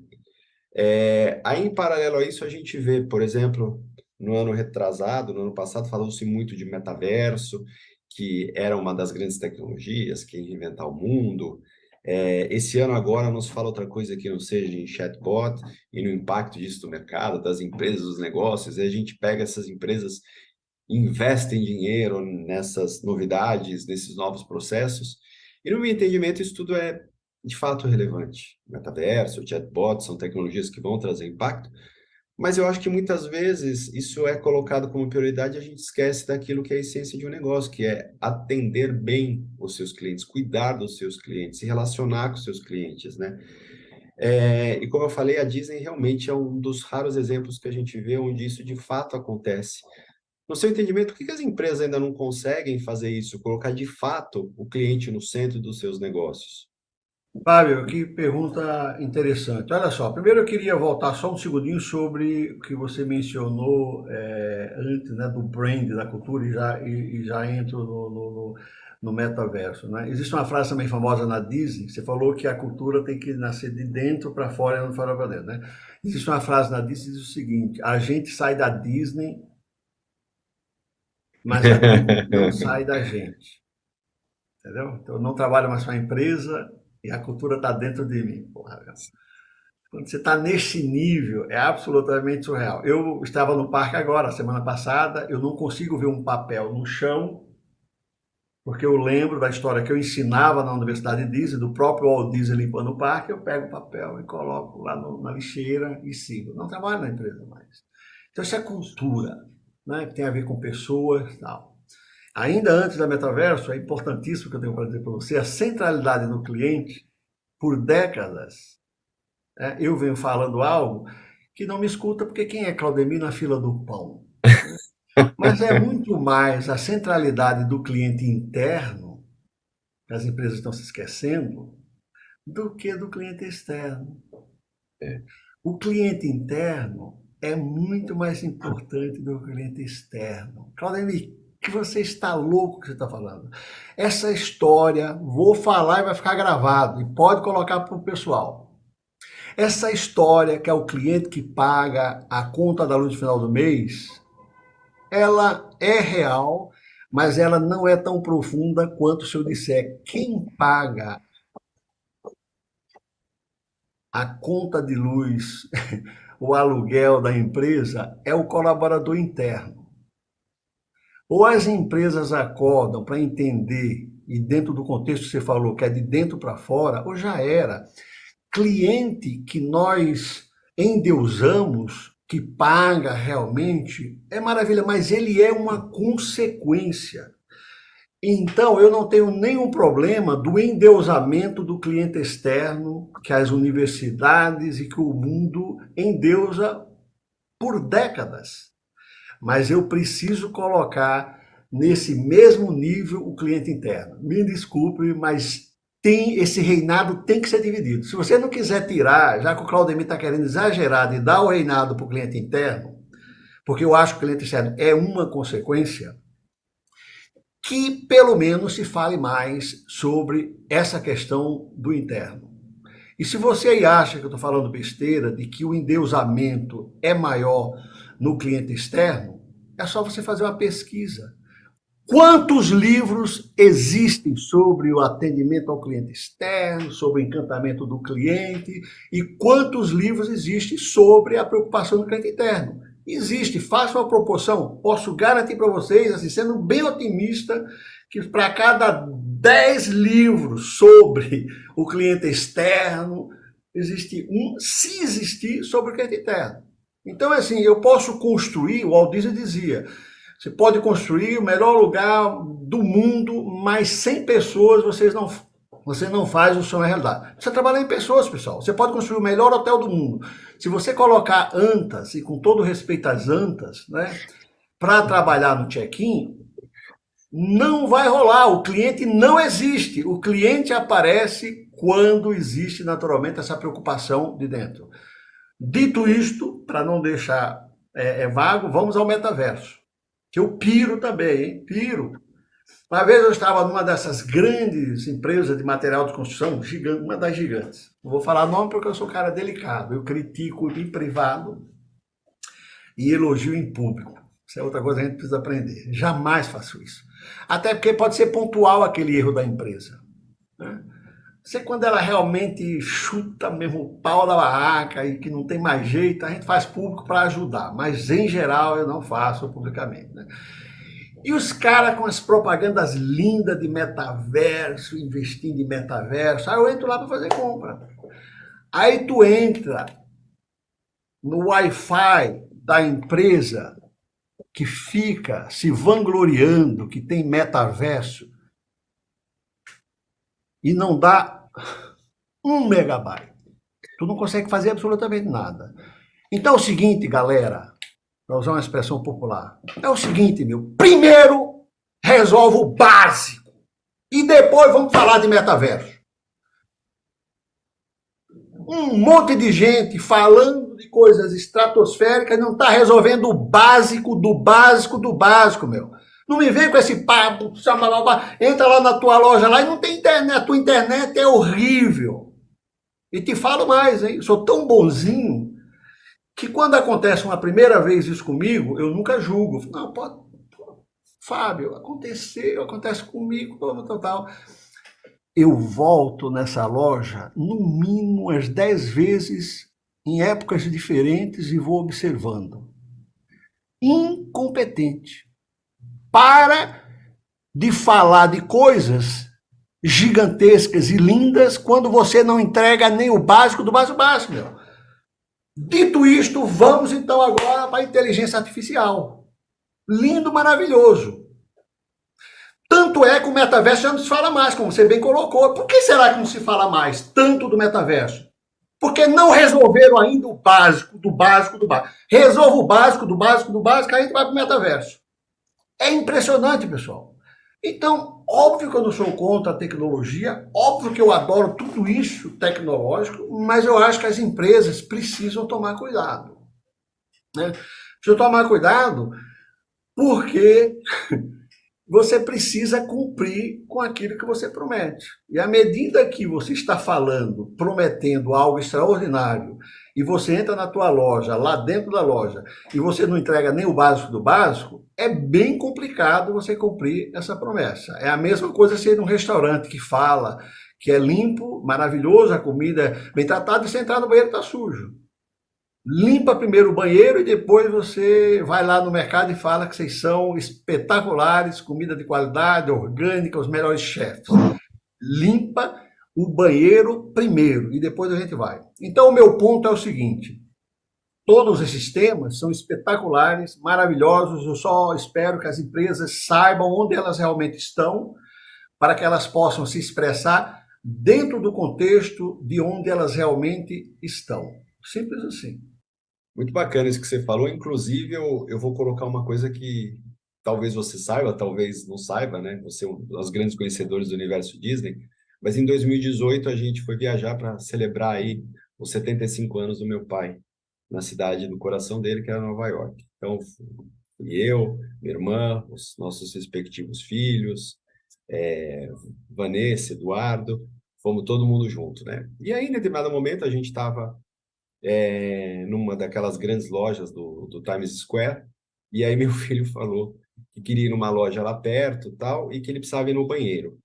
Aí, em paralelo a isso, a gente vê, por exemplo, no ano retrasado, no ano passado, falou-se muito de metaverso, que era uma das grandes tecnologias, que ia reinventar o mundo. Esse ano agora nos fala outra coisa que não seja em chatbot e no impacto disso no mercado, das empresas, dos negócios, e a gente pega essas empresas, investem dinheiro nessas novidades, nesses novos processos, e no meu entendimento isso tudo é de fato relevante. Metaverso, chatbot são tecnologias que vão trazer impacto, mas eu acho que muitas vezes isso é colocado como prioridade e a gente esquece daquilo que é a essência de um negócio, que é atender bem os seus clientes, cuidar dos seus clientes, se relacionar com os seus clientes, né? E como eu falei, a Disney realmente é um dos raros exemplos que a gente vê onde isso de fato acontece. No seu entendimento, por que as empresas ainda não conseguem fazer isso, colocar de fato o cliente no centro dos seus negócios? Fábio, que pergunta interessante. Olha só, primeiro eu queria voltar só um segundinho sobre o que você mencionou antes, né, do brand, da cultura, e já entro no metaverso, né? Existe uma frase também famosa na Disney, você falou que a cultura tem que nascer de dentro para fora e não de fora para dentro, né? Existe uma frase na Disney que diz o seguinte: a gente sai da Disney, mas a Disney não sai da gente, entendeu? Então eu não trabalho mais para a empresa e a cultura está dentro de mim. Porra, quando você está nesse nível, é absolutamente surreal. Eu estava no parque agora, semana passada, eu não consigo ver um papel no chão, porque eu lembro da história que eu ensinava na Universidade Disney, do próprio Walt Disney limpando o parque, eu pego o papel e coloco lá na lixeira e sigo. Não trabalho na empresa mais. Então isso é cultura, né, que tem a ver com pessoas e tal. Ainda antes da metaverso, é importantíssimo que eu tenho para dizer para você, a centralidade no cliente, por décadas, eu venho falando algo que não me escuta, porque quem é Claudemir na fila do pão? Mas é muito mais a centralidade do cliente interno, que as empresas estão se esquecendo, do que do cliente externo. O cliente interno é muito mais importante do que o cliente externo. Claudemir, que você está louco que você está falando. Essa história, vou falar e vai ficar gravado, e pode colocar para o pessoal. Essa história que é o cliente que paga a conta da luz no final do mês, ela é real, mas ela não é tão profunda quanto se eu disser quem paga a conta de luz, o aluguel da empresa, é o colaborador interno. Ou as empresas acordam para entender, e dentro do contexto que você falou, que é de dentro para fora, ou já era. Cliente que nós endeusamos, que paga realmente, é maravilha, mas ele é uma consequência. Então, eu não tenho nenhum problema do endeusamento do cliente externo, que as universidades e que o mundo endeusa por décadas. Mas eu preciso colocar nesse mesmo nível o cliente interno. Me desculpe, mas esse reinado tem que ser dividido. Se você não quiser tirar, já que o Claudemir está querendo exagerar de dar o reinado para o cliente interno, porque eu acho que o cliente externo é uma consequência, que pelo menos se fale mais sobre essa questão do interno. E se você aí acha que eu estou falando besteira, de que o endeusamento é maior no cliente externo, é só você fazer uma pesquisa. Quantos livros existem sobre o atendimento ao cliente externo, sobre o encantamento do cliente, e quantos livros existem sobre a preocupação do cliente interno? Existe, faça uma proporção, posso garantir para vocês, assim, sendo bem otimista, que para cada 10 livros sobre o cliente externo, existe um, se existir, sobre o cliente interno. Então, assim, eu posso construir, o Walt Disney dizia, você pode construir o melhor lugar do mundo, mas sem pessoas você não faz o sonho realidade. Você trabalha em pessoas, pessoal. Você pode construir o melhor hotel do mundo. Se você colocar antas, e com todo respeito às antas, né, para trabalhar no check-in, não vai rolar. O cliente não existe. O cliente aparece quando existe naturalmente essa preocupação de dentro. Dito isto, para não deixar vago, vamos ao metaverso. Que eu piro também, hein? Piro. Uma vez eu estava numa dessas grandes empresas de material de construção, gigante, uma das gigantes. Não vou falar nome porque eu sou um cara delicado. Eu critico em privado e elogio em público. Isso é outra coisa que a gente precisa aprender. Jamais faço isso. Até porque pode ser pontual aquele erro da empresa, né? Você, quando ela realmente chuta mesmo o pau da barraca e que não tem mais jeito, a gente faz público para ajudar. Mas, em geral, eu não faço publicamente, né? E os caras com as propagandas lindas de metaverso, investindo em metaverso, aí eu entro lá para fazer compra. Aí tu entra no Wi-Fi da empresa que fica se vangloriando que tem metaverso e não dá 1 megabyte. Tu não consegue fazer absolutamente nada. Então é o seguinte, galera, para usar uma expressão popular, é o seguinte, meu, primeiro resolve o básico e depois vamos falar de metaverso. Um monte de gente falando de coisas estratosféricas não está resolvendo o básico do básico do básico, meu. Não me vem com esse papo, entra lá na tua loja lá e não tem internet, a tua internet é horrível. E te falo mais, hein? Eu sou tão bonzinho que quando acontece uma primeira vez isso comigo, eu nunca julgo. Não, pode, Fábio, acontece comigo, tal. Eu volto nessa loja no mínimo umas 10 vezes em épocas diferentes e vou observando. Incompetente. Para de falar de coisas gigantescas e lindas quando você não entrega nem o básico do básico, meu. Dito isto, vamos então agora para a inteligência artificial. Lindo, maravilhoso. Tanto é que o metaverso já não se fala mais, como você bem colocou. Por que será que não se fala mais tanto do metaverso? Porque não resolveram ainda o básico do básico do básico. Resolva o básico do básico do básico, aí a gente vai para o metaverso. É impressionante, pessoal. Então, óbvio que eu não sou contra a tecnologia, óbvio que eu adoro tudo isso tecnológico, mas eu acho que as empresas precisam tomar cuidado, né? Precisam tomar cuidado porque você precisa cumprir com aquilo que você promete. E à medida que você está falando, prometendo algo extraordinário, e você entra na tua loja, lá dentro da loja, e você não entrega nem o básico do básico, é bem complicado você cumprir essa promessa. É a mesma coisa ser num restaurante que fala que é limpo, maravilhoso, a comida é bem tratada, e você entrar no banheiro está sujo. Limpa primeiro o banheiro e depois você vai lá no mercado e fala que vocês são espetaculares, comida de qualidade, orgânica, os melhores chefes. Limpa o banheiro primeiro e depois a gente vai. Então o meu ponto é o seguinte, todos esses temas são espetaculares, maravilhosos, eu só espero que as empresas saibam onde elas realmente estão para que elas possam se expressar dentro do contexto de onde elas realmente estão. Simples assim. Muito bacana isso que você falou. Inclusive, eu vou colocar uma coisa que talvez você saiba, talvez não saiba, né? Você é um dos grandes conhecedores do universo Disney. Mas em 2018 a gente foi viajar para celebrar aí os 75 anos do meu pai, na cidade do coração dele, que era Nova York. Então, fui eu, minha irmã, os nossos respectivos filhos, Vanessa, Eduardo, fomos todo mundo junto, né? E aí, em determinado momento, a gente estava numa daquelas grandes lojas do Times Square, e aí meu filho falou que queria ir numa loja lá perto tal, e que ele precisava ir no banheiro.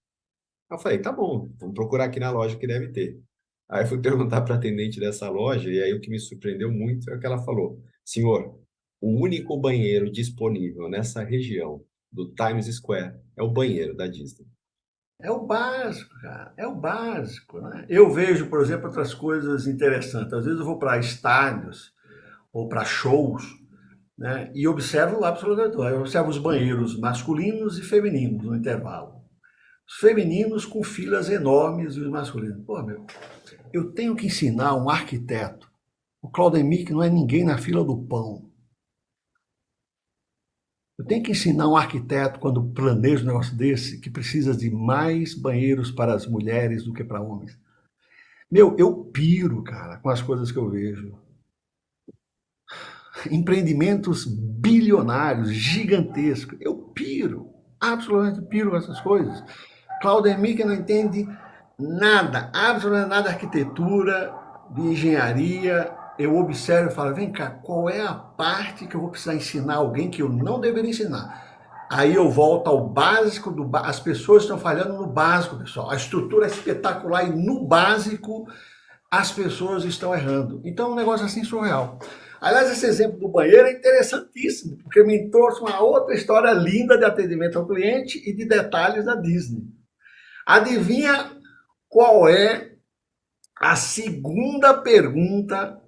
Eu falei, tá bom, vamos procurar aqui na loja que deve ter. Aí eu fui perguntar para a atendente dessa loja, e aí o que me surpreendeu muito é que ela falou, senhor, o único banheiro disponível nessa região do Times Square é o banheiro da Disney. É o básico, cara. É o básico, né? Eu vejo, por exemplo, outras coisas interessantes. Às vezes eu vou para estádios ou para shows, né? E observo lá absolutamente tudo. Eu observo os banheiros masculinos e femininos no intervalo. Os femininos com filas enormes e os masculinos. Pô, meu, eu tenho que ensinar um arquiteto. O Claudemir, que não é ninguém na fila do pão. Eu tenho que ensinar um arquiteto, quando planeja um negócio desse, que precisa de mais banheiros para as mulheres do que para homens. Meu, eu piro, cara, com as coisas que eu vejo. empreendimentos bilionários, gigantescos. Eu piro, absolutamente piro com essas coisas. Claudemir que não entende nada, absolutamente nada de arquitetura, de engenharia. Eu observo e falo, vem cá, qual é a parte que eu vou precisar ensinar alguém que eu não deveria ensinar? Aí eu volto ao básico, as pessoas estão falhando no básico, pessoal. A estrutura é espetacular e no básico as pessoas estão errando. Então é um negócio assim surreal. Aliás, esse exemplo do banheiro é interessantíssimo, porque me trouxe uma outra história linda de atendimento ao cliente e de detalhes da Disney. Adivinha qual é a segunda pergunta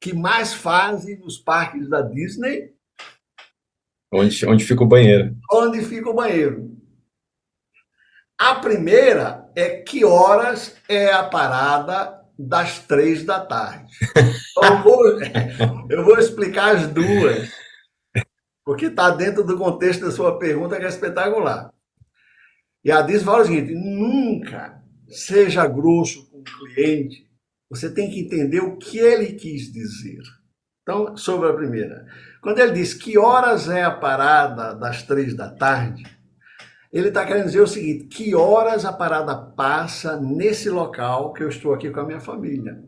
que mais fazem nos parques da Disney? Onde fica o banheiro? Onde fica o banheiro? A primeira é que horas é a parada das 3 da tarde. Eu vou explicar as duas, porque está dentro do contexto da sua pergunta, que é espetacular. E a Disney fala o seguinte, nunca seja grosso com o cliente, você tem que entender o que ele quis dizer. Então, sobre a primeira, quando ele diz que horas é a parada das 3 da tarde, ele está querendo dizer o seguinte, que horas a parada passa nesse local que eu estou aqui com a minha família.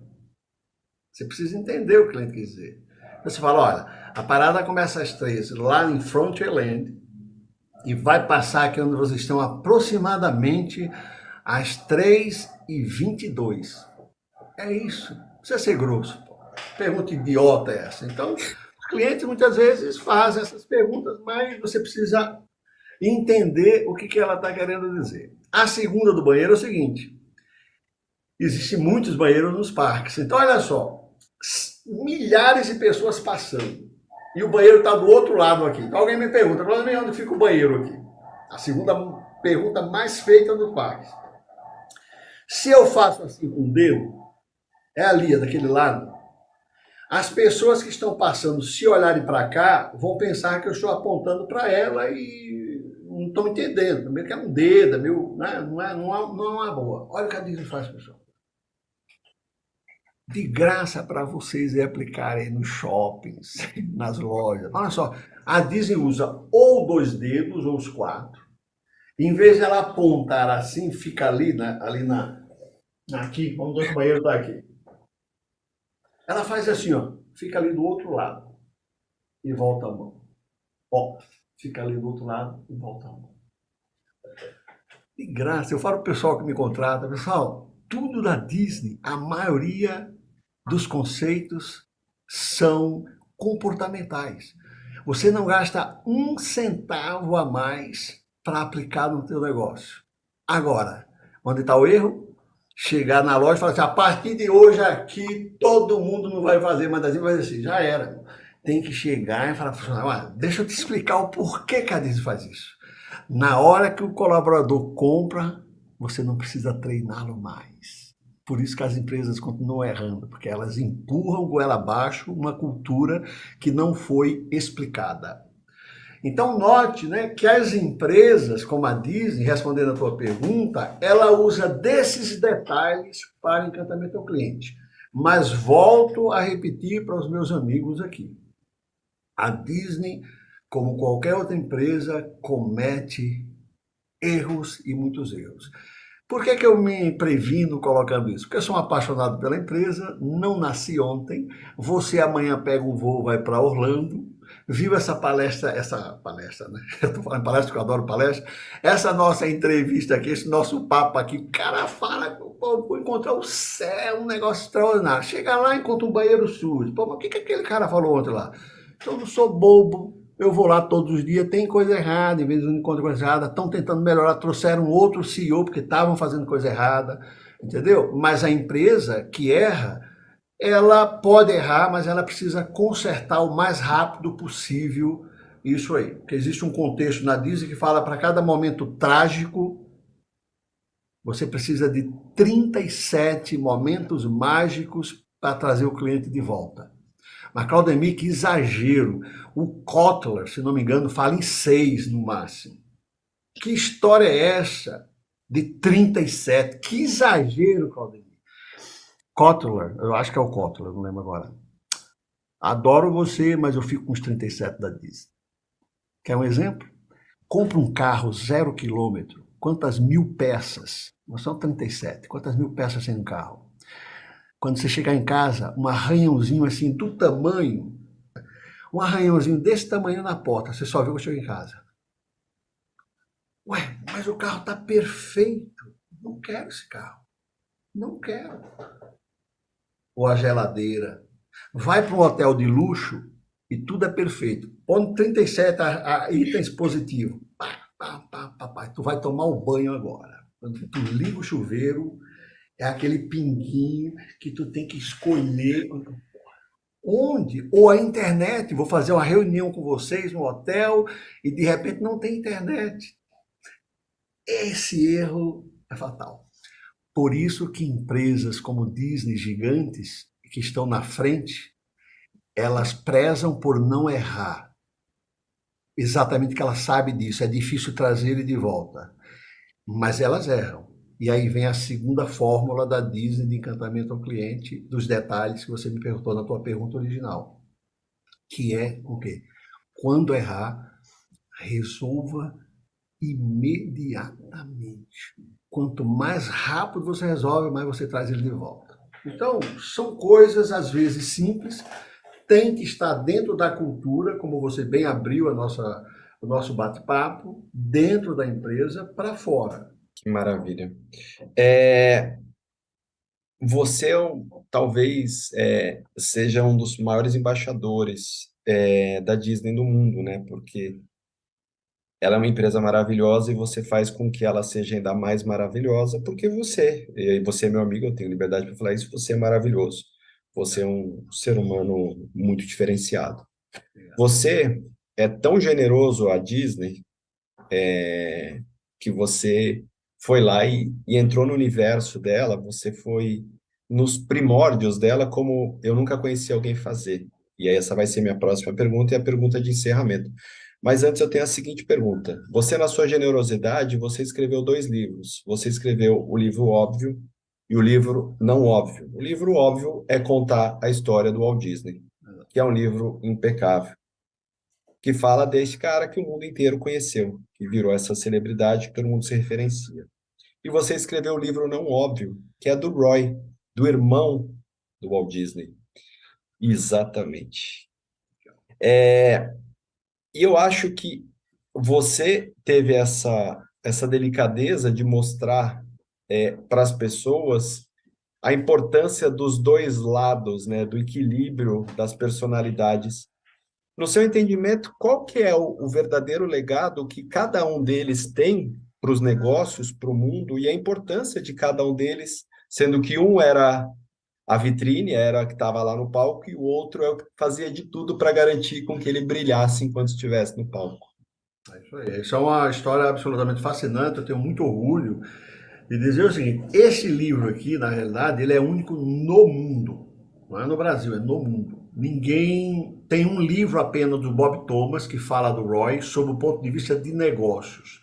Você precisa entender o que o cliente quer dizer. Você fala, olha, a parada começa às 3 lá em Frontierland e vai passar aqui onde vocês estão aproximadamente às 3h22. É isso. Não precisa ser grosso. Pô. Pergunta idiota é essa. Então, os clientes muitas vezes fazem essas perguntas, mas você precisa entender o que ela está querendo dizer. A segunda do banheiro é o seguinte. Existem muitos banheiros nos parques. Então, olha só. Milhares de pessoas passando. E o banheiro está do outro lado aqui. Então, alguém me pergunta, onde fica o banheiro aqui? A segunda pergunta mais feita nos parques. Se eu faço assim com o dedo, é ali, é daquele lado. As pessoas que estão passando, se olharem para cá, vão pensar que eu estou apontando para ela e não estão entendendo. Também que é um dedo, não é uma boa. Olha o que a Disney faz, pessoal. De graça para vocês aplicarem nos shoppings, nas lojas. Olha só, a Disney usa ou 2 dedos ou os 4. Em vez de ela apontar assim, fica ali, né, aqui, vamos ver que o banheiro está aqui. Ela faz assim, ó, fica ali do outro lado e volta a mão. Ó, fica ali do outro lado e volta a mão. De graça, eu falo para o pessoal que me contrata, pessoal, tudo da Disney, a maioria dos conceitos são comportamentais. Você não gasta 1 centavo a mais para aplicar no teu negócio. Agora, onde está o erro? Chegar na loja e falar assim, a partir de hoje aqui todo mundo não vai fazer mais assim, vai assim, já era. Tem que chegar e falar para o funcionário, deixa eu te explicar o porquê que a Disney faz isso. Na hora que o colaborador compra, você não precisa treiná-lo mais. Por isso que as empresas continuam errando, porque elas empurram goela abaixo uma cultura que não foi explicada. Então note, né, que as empresas, como a Disney, respondendo a tua pergunta, ela usa desses detalhes para encantamento ao cliente. Mas volto a repetir para os meus amigos aqui. A Disney, como qualquer outra empresa, comete erros e muitos erros. Por que eu me previno colocando isso? Porque eu sou um apaixonado pela empresa, não nasci ontem, você amanhã pega um voo, vai para Orlando, viu essa palestra, né? Eu estou falando palestra porque eu adoro palestra, essa nossa entrevista aqui, esse nosso papo aqui, o cara fala, pô, vou encontrar o céu, um negócio extraordinário. Chega lá e encontra um banheiro sujo. Pô, mas o que aquele cara falou ontem lá? Eu não sou bobo. Eu vou lá todos os dias, tem coisa errada, em vez de encontrar coisa errada, estão tentando melhorar, trouxeram outro CEO porque estavam fazendo coisa errada, entendeu? Mas a empresa que erra, ela pode errar, mas ela precisa consertar o mais rápido possível isso aí. Porque existe um contexto na Disney que fala para cada momento trágico, você precisa de 37 momentos mágicos para trazer o cliente de volta. Mas, Claudemir, que exagero. O Kotler, se não me engano, fala em 6 no máximo. Que história é essa de 37? Que exagero, Claudemir. Kotler, eu acho que é o Kotler, não lembro agora. Adoro você, mas eu fico com os 37 da Disney. Quer um exemplo? Compra um carro 0 km. Quantas mil peças? Não são 37. Quantas mil peças tem um carro? Quando você chegar em casa, um arranhãozinho assim do tamanho, um arranhãozinho desse tamanho na porta, você só viu que eu chego em casa. Ué, mas o carro está perfeito. Não quero esse carro. Não quero. Ou a geladeira. Vai para um hotel de luxo e tudo é perfeito. Põe 37 itens positivos. Tu vai tomar o banho agora. Quando tu liga o chuveiro, é aquele pinguinho que tu tem que escolher onde. Ou a internet, vou fazer uma reunião com vocês no hotel e de repente não tem internet. Esse erro é fatal. Por isso que empresas como Disney, gigantes, que estão na frente, elas prezam por não errar. Exatamente que ela sabe disso, é difícil trazer ele de volta. Mas elas erram. E aí vem a segunda fórmula da Disney de encantamento ao cliente, dos detalhes que você me perguntou na tua pergunta original. Que é o quê? Quando errar, resolva imediatamente. Quanto mais rápido você resolve, mais você traz ele de volta. Então, são coisas às vezes simples, tem que estar dentro da cultura, como você bem abriu o nosso bate-papo, dentro da empresa para fora. Que maravilha. Você talvez seja um dos maiores embaixadores da Disney no mundo, né? Porque ela é uma empresa maravilhosa e você faz com que ela seja ainda mais maravilhosa, porque você é meu amigo, eu tenho liberdade para falar isso, você é maravilhoso. Você é um ser humano muito diferenciado. Você é tão generoso à Disney que você foi lá e entrou no universo dela, você foi nos primórdios dela como eu nunca conheci alguém fazer. E aí essa vai ser minha próxima pergunta e a pergunta de encerramento. Mas antes eu tenho a seguinte pergunta. Você, na sua generosidade, você escreveu 2 livros. Você escreveu o livro óbvio e o livro não óbvio. O livro óbvio é contar a história do Walt Disney, que é um livro impecável, que fala desse cara que o mundo inteiro conheceu, que virou essa celebridade que todo mundo se referencia. E você escreveu o livro não óbvio, que é do Roy, do irmão do Walt Disney. Exatamente. E eu acho que você teve essa delicadeza de mostrar para as pessoas a importância dos dois lados, né, do equilíbrio das personalidades. No seu entendimento, qual que é o verdadeiro legado que cada um deles tem para os negócios, para o mundo, e a importância de cada um deles, sendo que um era a vitrine, era que estava lá no palco, e o outro é o que fazia de tudo para garantir com que ele brilhasse enquanto estivesse no palco. É isso aí. Isso é uma história absolutamente fascinante, eu tenho muito orgulho de dizer o seguinte, esse livro aqui, na realidade, ele é único no mundo, não é no Brasil, é no mundo. Ninguém tem um livro apenas do Bob Thomas que fala do Roy sob o ponto de vista de negócios.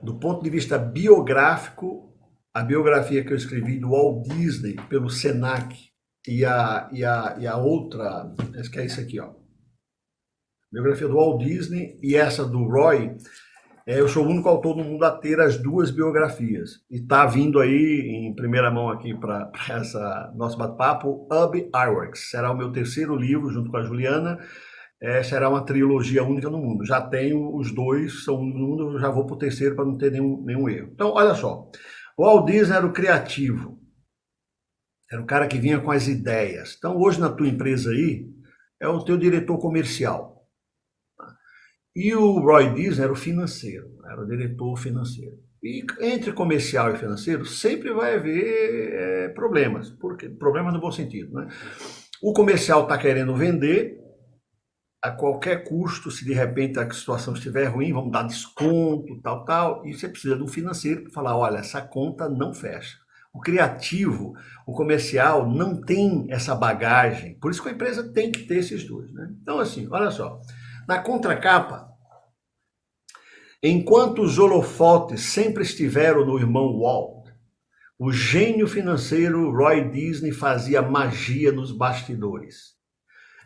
Do ponto de vista biográfico, a biografia que eu escrevi do Walt Disney pelo Senac e a outra, acho que é isso aqui, ó. Biografia do Walt Disney e essa do Roy, eu sou o único autor do mundo a ter as duas biografias. E está vindo aí em primeira mão aqui para essa nosso bate-papo, Ub Iwerks. Será o meu terceiro livro junto com a Juliana. Será uma trilogia única no mundo. Já tenho os 2, são únicos no mundo, eu já vou para o terceiro para não ter nenhum erro. Então, olha só. O Walt Disney era o criativo. Era o cara que vinha com as ideias. Então, hoje na tua empresa aí, é o teu diretor comercial. E o Roy Disney era o financeiro, era o diretor financeiro. E entre comercial e financeiro sempre vai haver problemas, porque problemas no bom sentido, né? O comercial está querendo vender a qualquer custo, se de repente a situação estiver ruim, vamos dar desconto, tal, e você precisa de um financeiro para falar, olha, essa conta não fecha. O criativo, o comercial não tem essa bagagem, por isso que a empresa tem que ter esses dois, né? Então assim, olha só, na contracapa, enquanto os holofotes sempre estiveram no irmão Walt, o gênio financeiro Roy Disney fazia magia nos bastidores.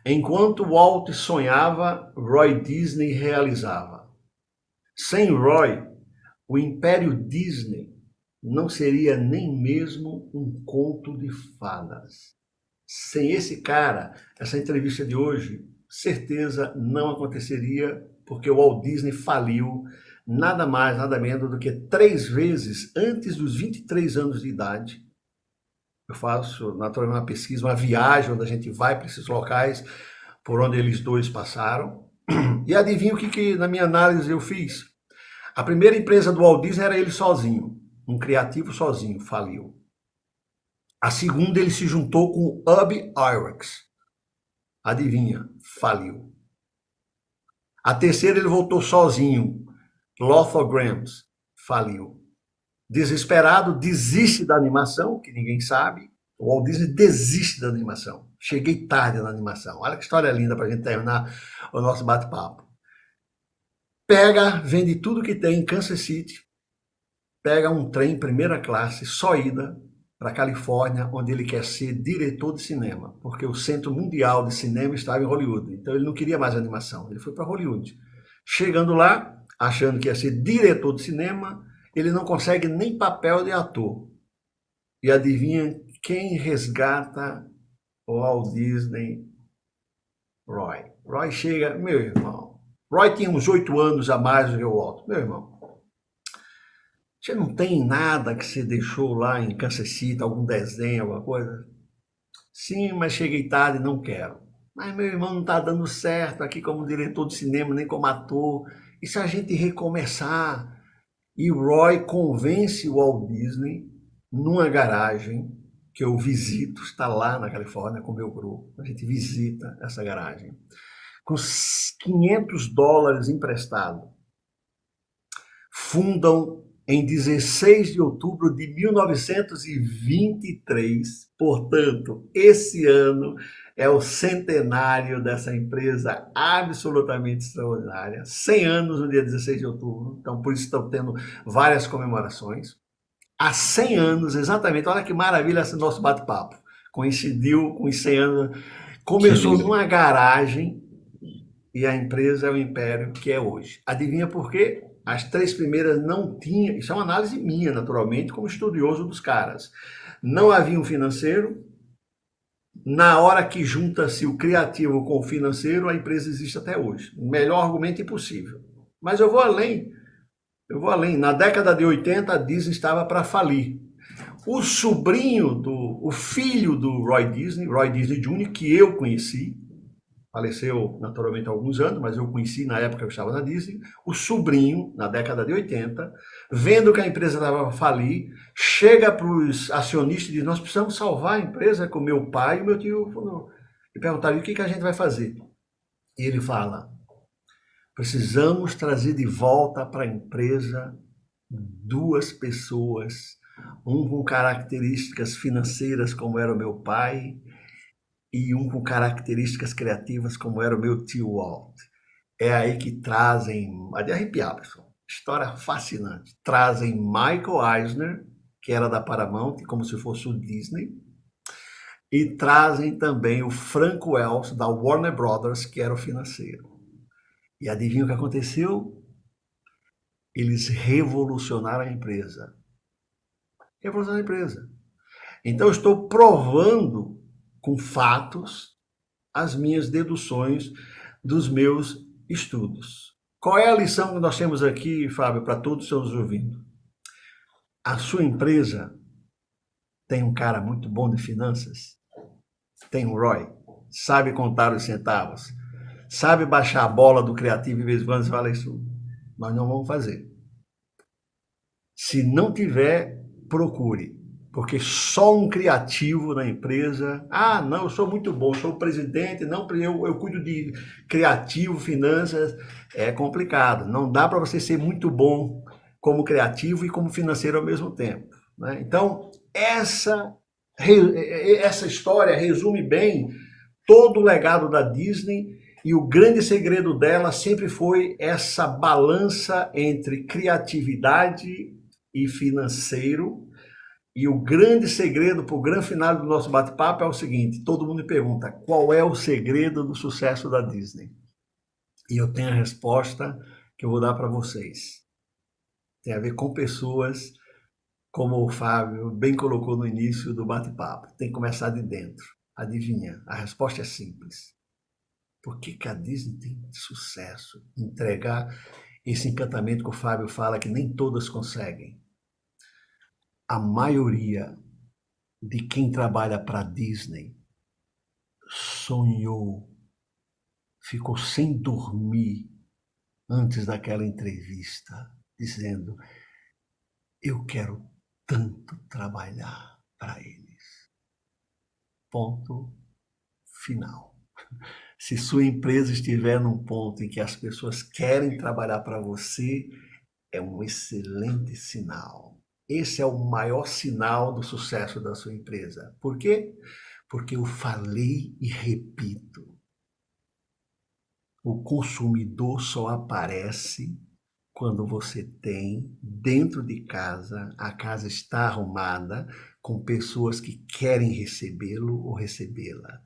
Enquanto Walt sonhava, Roy Disney realizava. Sem Roy, o Império Disney não seria nem mesmo um conto de fadas. Sem esse cara, essa entrevista de hoje, certeza não aconteceria, porque o Walt Disney faliu nada mais, nada menos do que 3 vezes antes dos 23 anos de idade. Eu faço, naturalmente, uma pesquisa, uma viagem, onde a gente vai para esses locais por onde eles dois passaram. E adivinha o que na minha análise eu fiz? A primeira empresa do Walt Disney era ele sozinho, um criativo sozinho, faliu. A segunda, ele se juntou com o Ub Iwerks. Adivinha? Faliu. A terceira, ele voltou sozinho. Lothar Grams. Faliu. Desesperado, desiste da animação, que ninguém sabe. O Walt Disney desiste da animação. Cheguei tarde na animação. Olha que história linda para a gente terminar o nosso bate-papo. Pega, vende tudo que tem em Kansas City, pega um trem primeira classe, só ida, para a Califórnia, onde ele quer ser diretor de cinema, porque o Centro Mundial de Cinema estava em Hollywood, então ele não queria mais animação, ele foi para Hollywood. Chegando lá, achando que ia ser diretor de cinema, ele não consegue nem papel de ator. E adivinha quem resgata o Walt Disney? Roy. Roy chega, meu irmão, Roy tinha uns 8 anos a mais do que o Walt, meu irmão. Você não tem nada que você deixou lá em Kansas City, algum desenho, alguma coisa? Sim, mas cheguei tarde, não quero. Mas meu irmão não está dando certo aqui como diretor de cinema, nem como ator. E se a gente recomeçar? E o Roy convence o Walt Disney numa garagem que eu visito, está lá na Califórnia com o meu grupo. A gente visita essa garagem. Com $500 emprestado. Fundam em 16 de outubro de 1923, portanto, esse ano é o centenário dessa empresa absolutamente extraordinária. 100 anos no dia 16 de outubro, então por isso estão tendo várias comemorações. Há 100 anos, exatamente, olha que maravilha esse nosso bate-papo. Coincidiu com os 100 anos, começou numa garagem e a empresa é o império que é hoje. Adivinha por quê? As 3 primeiras não tinham, isso é uma análise minha, naturalmente, como estudioso dos caras. Não havia um financeiro. Na hora que junta-se o criativo com o financeiro, a empresa existe até hoje. Melhor argumento impossível. Mas eu vou além. Na década de 80, a Disney estava para falir. O filho do Roy Disney Jr., que eu conheci, faleceu naturalmente há alguns anos, mas eu conheci na época que eu estava na Disney, o sobrinho, na década de 80, vendo que a empresa estava para falir, chega para os acionistas e diz, nós precisamos salvar a empresa com meu pai e meu tio. E perguntaram, o que a gente vai fazer? E ele fala, precisamos trazer de volta para a empresa 2 pessoas, um com características financeiras como era o meu pai, e um com características criativas como era o meu tio Walt. É aí que trazem, é de arrepiar, pessoal, história fascinante. Trazem Michael Eisner, que era da Paramount, como se fosse o Disney, e trazem também o Frank Wells, da Warner Brothers, que era o financeiro. E adivinha o que aconteceu? Eles revolucionaram a empresa. Então, eu estou provando com fatos as minhas deduções dos meus estudos. Qual é a lição que nós temos aqui, Fábio, para todos que estão nos ouvindo? A sua empresa tem um cara muito bom de finanças? Tem um Roy? Sabe contar os centavos? Sabe baixar a bola do criativo em vez de quando você fala isso? Nós não vamos fazer. Se não tiver, procure. Porque só um criativo na empresa, não, eu sou muito bom, sou o presidente, não, eu cuido de criativo, finanças, é complicado. Não dá para você ser muito bom como criativo e como financeiro ao mesmo tempo, né? Então, essa história resume bem todo o legado da Disney e o grande segredo dela sempre foi essa balança entre criatividade e financeiro, E o grande segredo para o grande final do nosso bate-papo é o seguinte: todo mundo me pergunta qual é o segredo do sucesso da Disney? E eu tenho a resposta que eu vou dar para vocês. Tem a ver com pessoas, como o Fábio bem colocou no início do bate-papo. Tem que começar de dentro. Adivinha? A resposta é simples. Por que que a Disney tem sucesso em entregar esse encantamento que o Fábio fala que nem todas conseguem? A maioria de quem trabalha para a Disney sonhou, ficou sem dormir antes daquela entrevista, dizendo: eu quero tanto trabalhar para eles. Ponto final. Se sua empresa estiver num ponto em que as pessoas querem trabalhar para você, é um excelente sinal. Esse é o maior sinal do sucesso da sua empresa. Por quê? Porque eu falei e repito. O consumidor só aparece quando você tem dentro de casa, a casa está arrumada, com pessoas que querem recebê-lo ou recebê-la.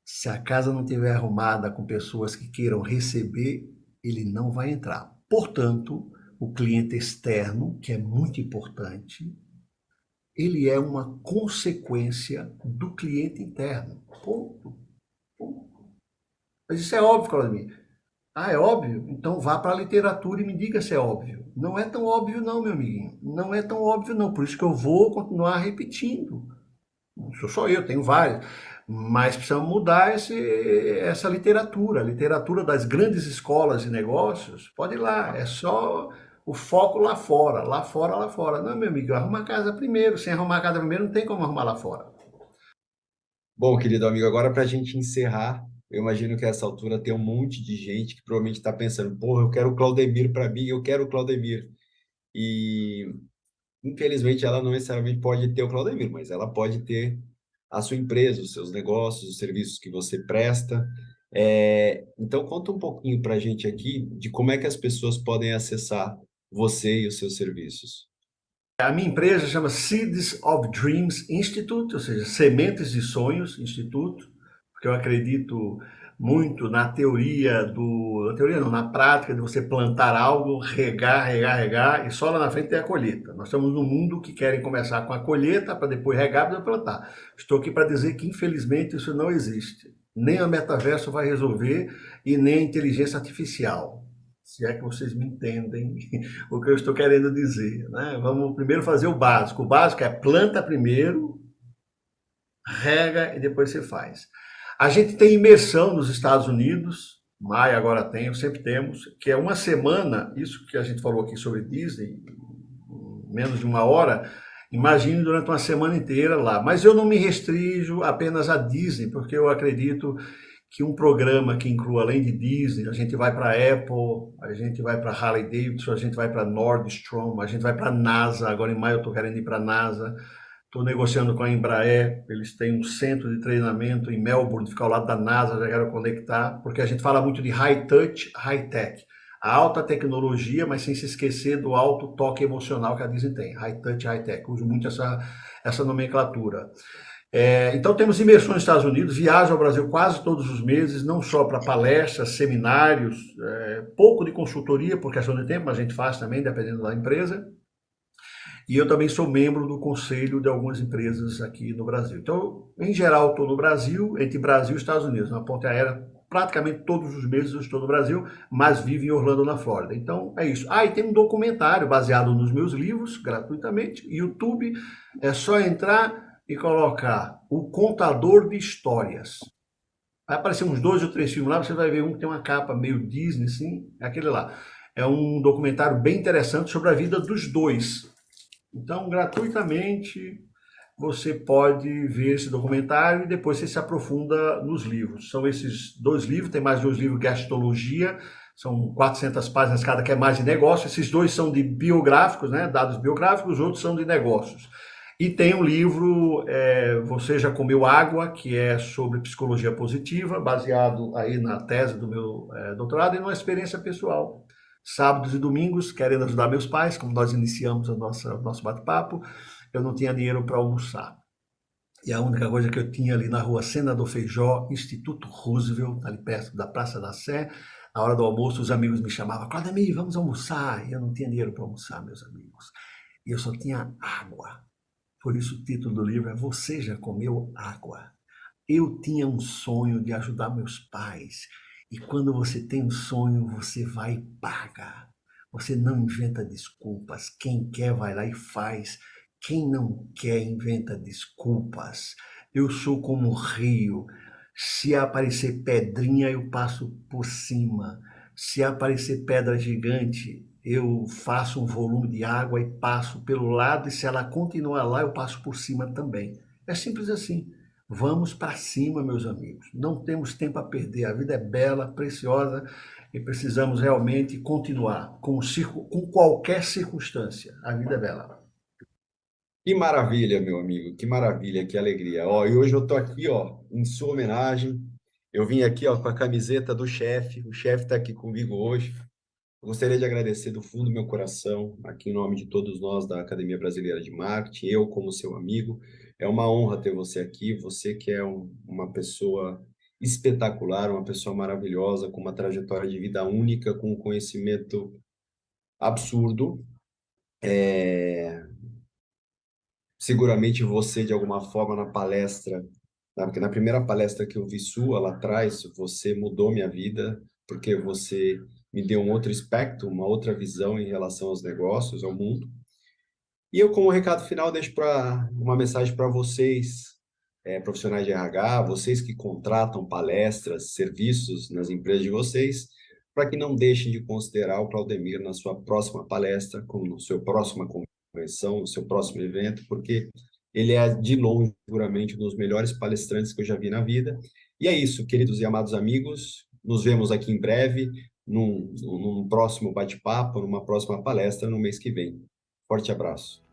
Se a casa não estiver arrumada com pessoas que queiram receber, ele não vai entrar. Portanto, o cliente externo, que é muito importante, ele é uma consequência do cliente interno. Ponto. Mas isso é óbvio, Claudemir. Ah, é óbvio? Então vá para a literatura e me diga se é óbvio. Não é tão óbvio não, meu amiguinho. Não é tão óbvio não. Por isso que eu vou continuar repetindo. Não sou só eu, tenho vários. Mas precisamos mudar essa literatura. A literatura das grandes escolas de negócios, pode ir lá. É só o foco lá fora, lá fora, lá fora. Não, meu amigo, arruma a casa primeiro. Sem arrumar a casa primeiro, não tem como arrumar lá fora. Bom, querido amigo, agora para a gente encerrar, eu imagino que a essa altura tem um monte de gente que provavelmente está pensando, porra, eu quero o Claudemir para mim, eu quero o Claudemir. E, infelizmente, ela não necessariamente pode ter o Claudemir, mas ela pode ter a sua empresa, os seus negócios, os serviços que você presta. Então, conta um pouquinho para a gente aqui de como é que as pessoas podem acessar você e os seus serviços. A minha empresa chama Seeds of Dreams Institute, ou seja, Sementes de Sonhos Instituto, porque eu acredito muito na na prática de você plantar algo, regar, e só lá na frente tem a colheita. Nós estamos num mundo que querem começar com a colheita para depois regar para plantar. Estou aqui para dizer que, infelizmente, isso não existe. Nem a metaverso vai resolver e nem a inteligência artificial. Se é que vocês me entendem o que eu estou querendo dizer, né? Vamos primeiro fazer o básico. O básico é planta primeiro, rega e depois você faz. A gente tem imersão nos Estados Unidos, maio agora tem, sempre temos, que é uma semana, isso que a gente falou aqui sobre Disney, menos de uma hora, imagine durante uma semana inteira lá. Mas eu não me restringo apenas a Disney, porque eu acredito que um programa que inclua além de Disney, a gente vai para a Apple, a gente vai para Harley Davidson, a gente vai para Nordstrom, a gente vai para a NASA, agora em maio eu estou querendo ir para a NASA, estou negociando com a Embraer, eles têm um centro de treinamento em Melbourne, fica ao lado da NASA, já quero conectar, porque a gente fala muito de high touch, high tech, a alta tecnologia, mas sem se esquecer do alto toque emocional que a Disney tem, high touch, high tech, uso muito essa nomenclatura. Então temos imersões nos Estados Unidos, viajo ao Brasil quase todos os meses, não só para palestras, seminários, pouco de consultoria por questão de tempo, mas a gente faz também, dependendo da empresa. E eu também sou membro do conselho de algumas empresas aqui no Brasil. Então, em geral, estou no Brasil, entre Brasil e Estados Unidos, na ponte aérea, praticamente todos os meses eu estou no Brasil, mas vivo em Orlando, na Flórida. Então, é isso. E tem um documentário baseado nos meus livros, gratuitamente, YouTube, é só entrar e colocar O Contador de Histórias. Vai aparecer uns 2 ou 3 filmes lá, você vai ver um que tem uma capa meio Disney, assim, é aquele lá. É um documentário bem interessante sobre a vida dos dois. Então, gratuitamente, você pode ver esse documentário e depois você se aprofunda nos livros. São esses 2 livros, tem mais 2 livros de gastologia, são 400 páginas cada, que é mais de negócio. Esses 2 são de biográficos, né, dados biográficos, os outros são de negócios. E tem um livro, Você Já Comeu Água, que é sobre psicologia positiva, baseado aí na tese do meu doutorado e numa experiência pessoal. Sábados e domingos, querendo ajudar meus pais, como nós iniciamos o nosso bate-papo, eu não tinha dinheiro para almoçar. E a única coisa que eu tinha ali na rua Senador Feijó, Instituto Roosevelt, ali perto da Praça da Sé, na hora do almoço, os amigos me chamavam, Claudemir, vamos almoçar. E eu não tinha dinheiro para almoçar, meus amigos. E eu só tinha água. Por isso o título do livro é Você Já Comeu Água? Eu tinha um sonho de ajudar meus pais. E quando você tem um sonho, você vai e paga. Você não inventa desculpas. Quem quer vai lá e faz. Quem não quer inventa desculpas. Eu sou como um rio. Se aparecer pedrinha, eu passo por cima. Se aparecer pedra gigante, eu faço um volume de água e passo pelo lado, e se ela continuar lá, eu passo por cima também. É simples assim. Vamos para cima, meus amigos. Não temos tempo a perder. A vida é bela, preciosa e precisamos realmente continuar com qualquer circunstância. A vida é bela. Que maravilha, meu amigo, que maravilha, que alegria. Ó, e hoje eu tô aqui, ó, em sua homenagem. Eu vim aqui, ó, com a camiseta do chefe. O chefe está aqui comigo hoje. Eu gostaria de agradecer do fundo do meu coração, aqui em nome de todos nós da Academia Brasileira de Marketing, eu como seu amigo. É uma honra ter você aqui, você que é uma pessoa espetacular, uma pessoa maravilhosa, com uma trajetória de vida única, com um conhecimento absurdo. Seguramente você, de alguma forma, na palestra, porque na primeira palestra que eu vi sua lá atrás, você mudou minha vida, porque você me deu um outro aspecto, uma outra visão em relação aos negócios, ao mundo. E eu, como recado final, deixo uma mensagem para vocês, profissionais de RH, vocês que contratam palestras, serviços nas empresas de vocês, para que não deixem de considerar o Claudemir na sua próxima palestra, como no seu próxima convenção, no seu próximo evento, porque ele é, de longe, seguramente, um dos melhores palestrantes que eu já vi na vida. E é isso, queridos e amados amigos, nos vemos aqui em breve, num próximo bate-papo, numa próxima palestra no mês que vem. Forte abraço.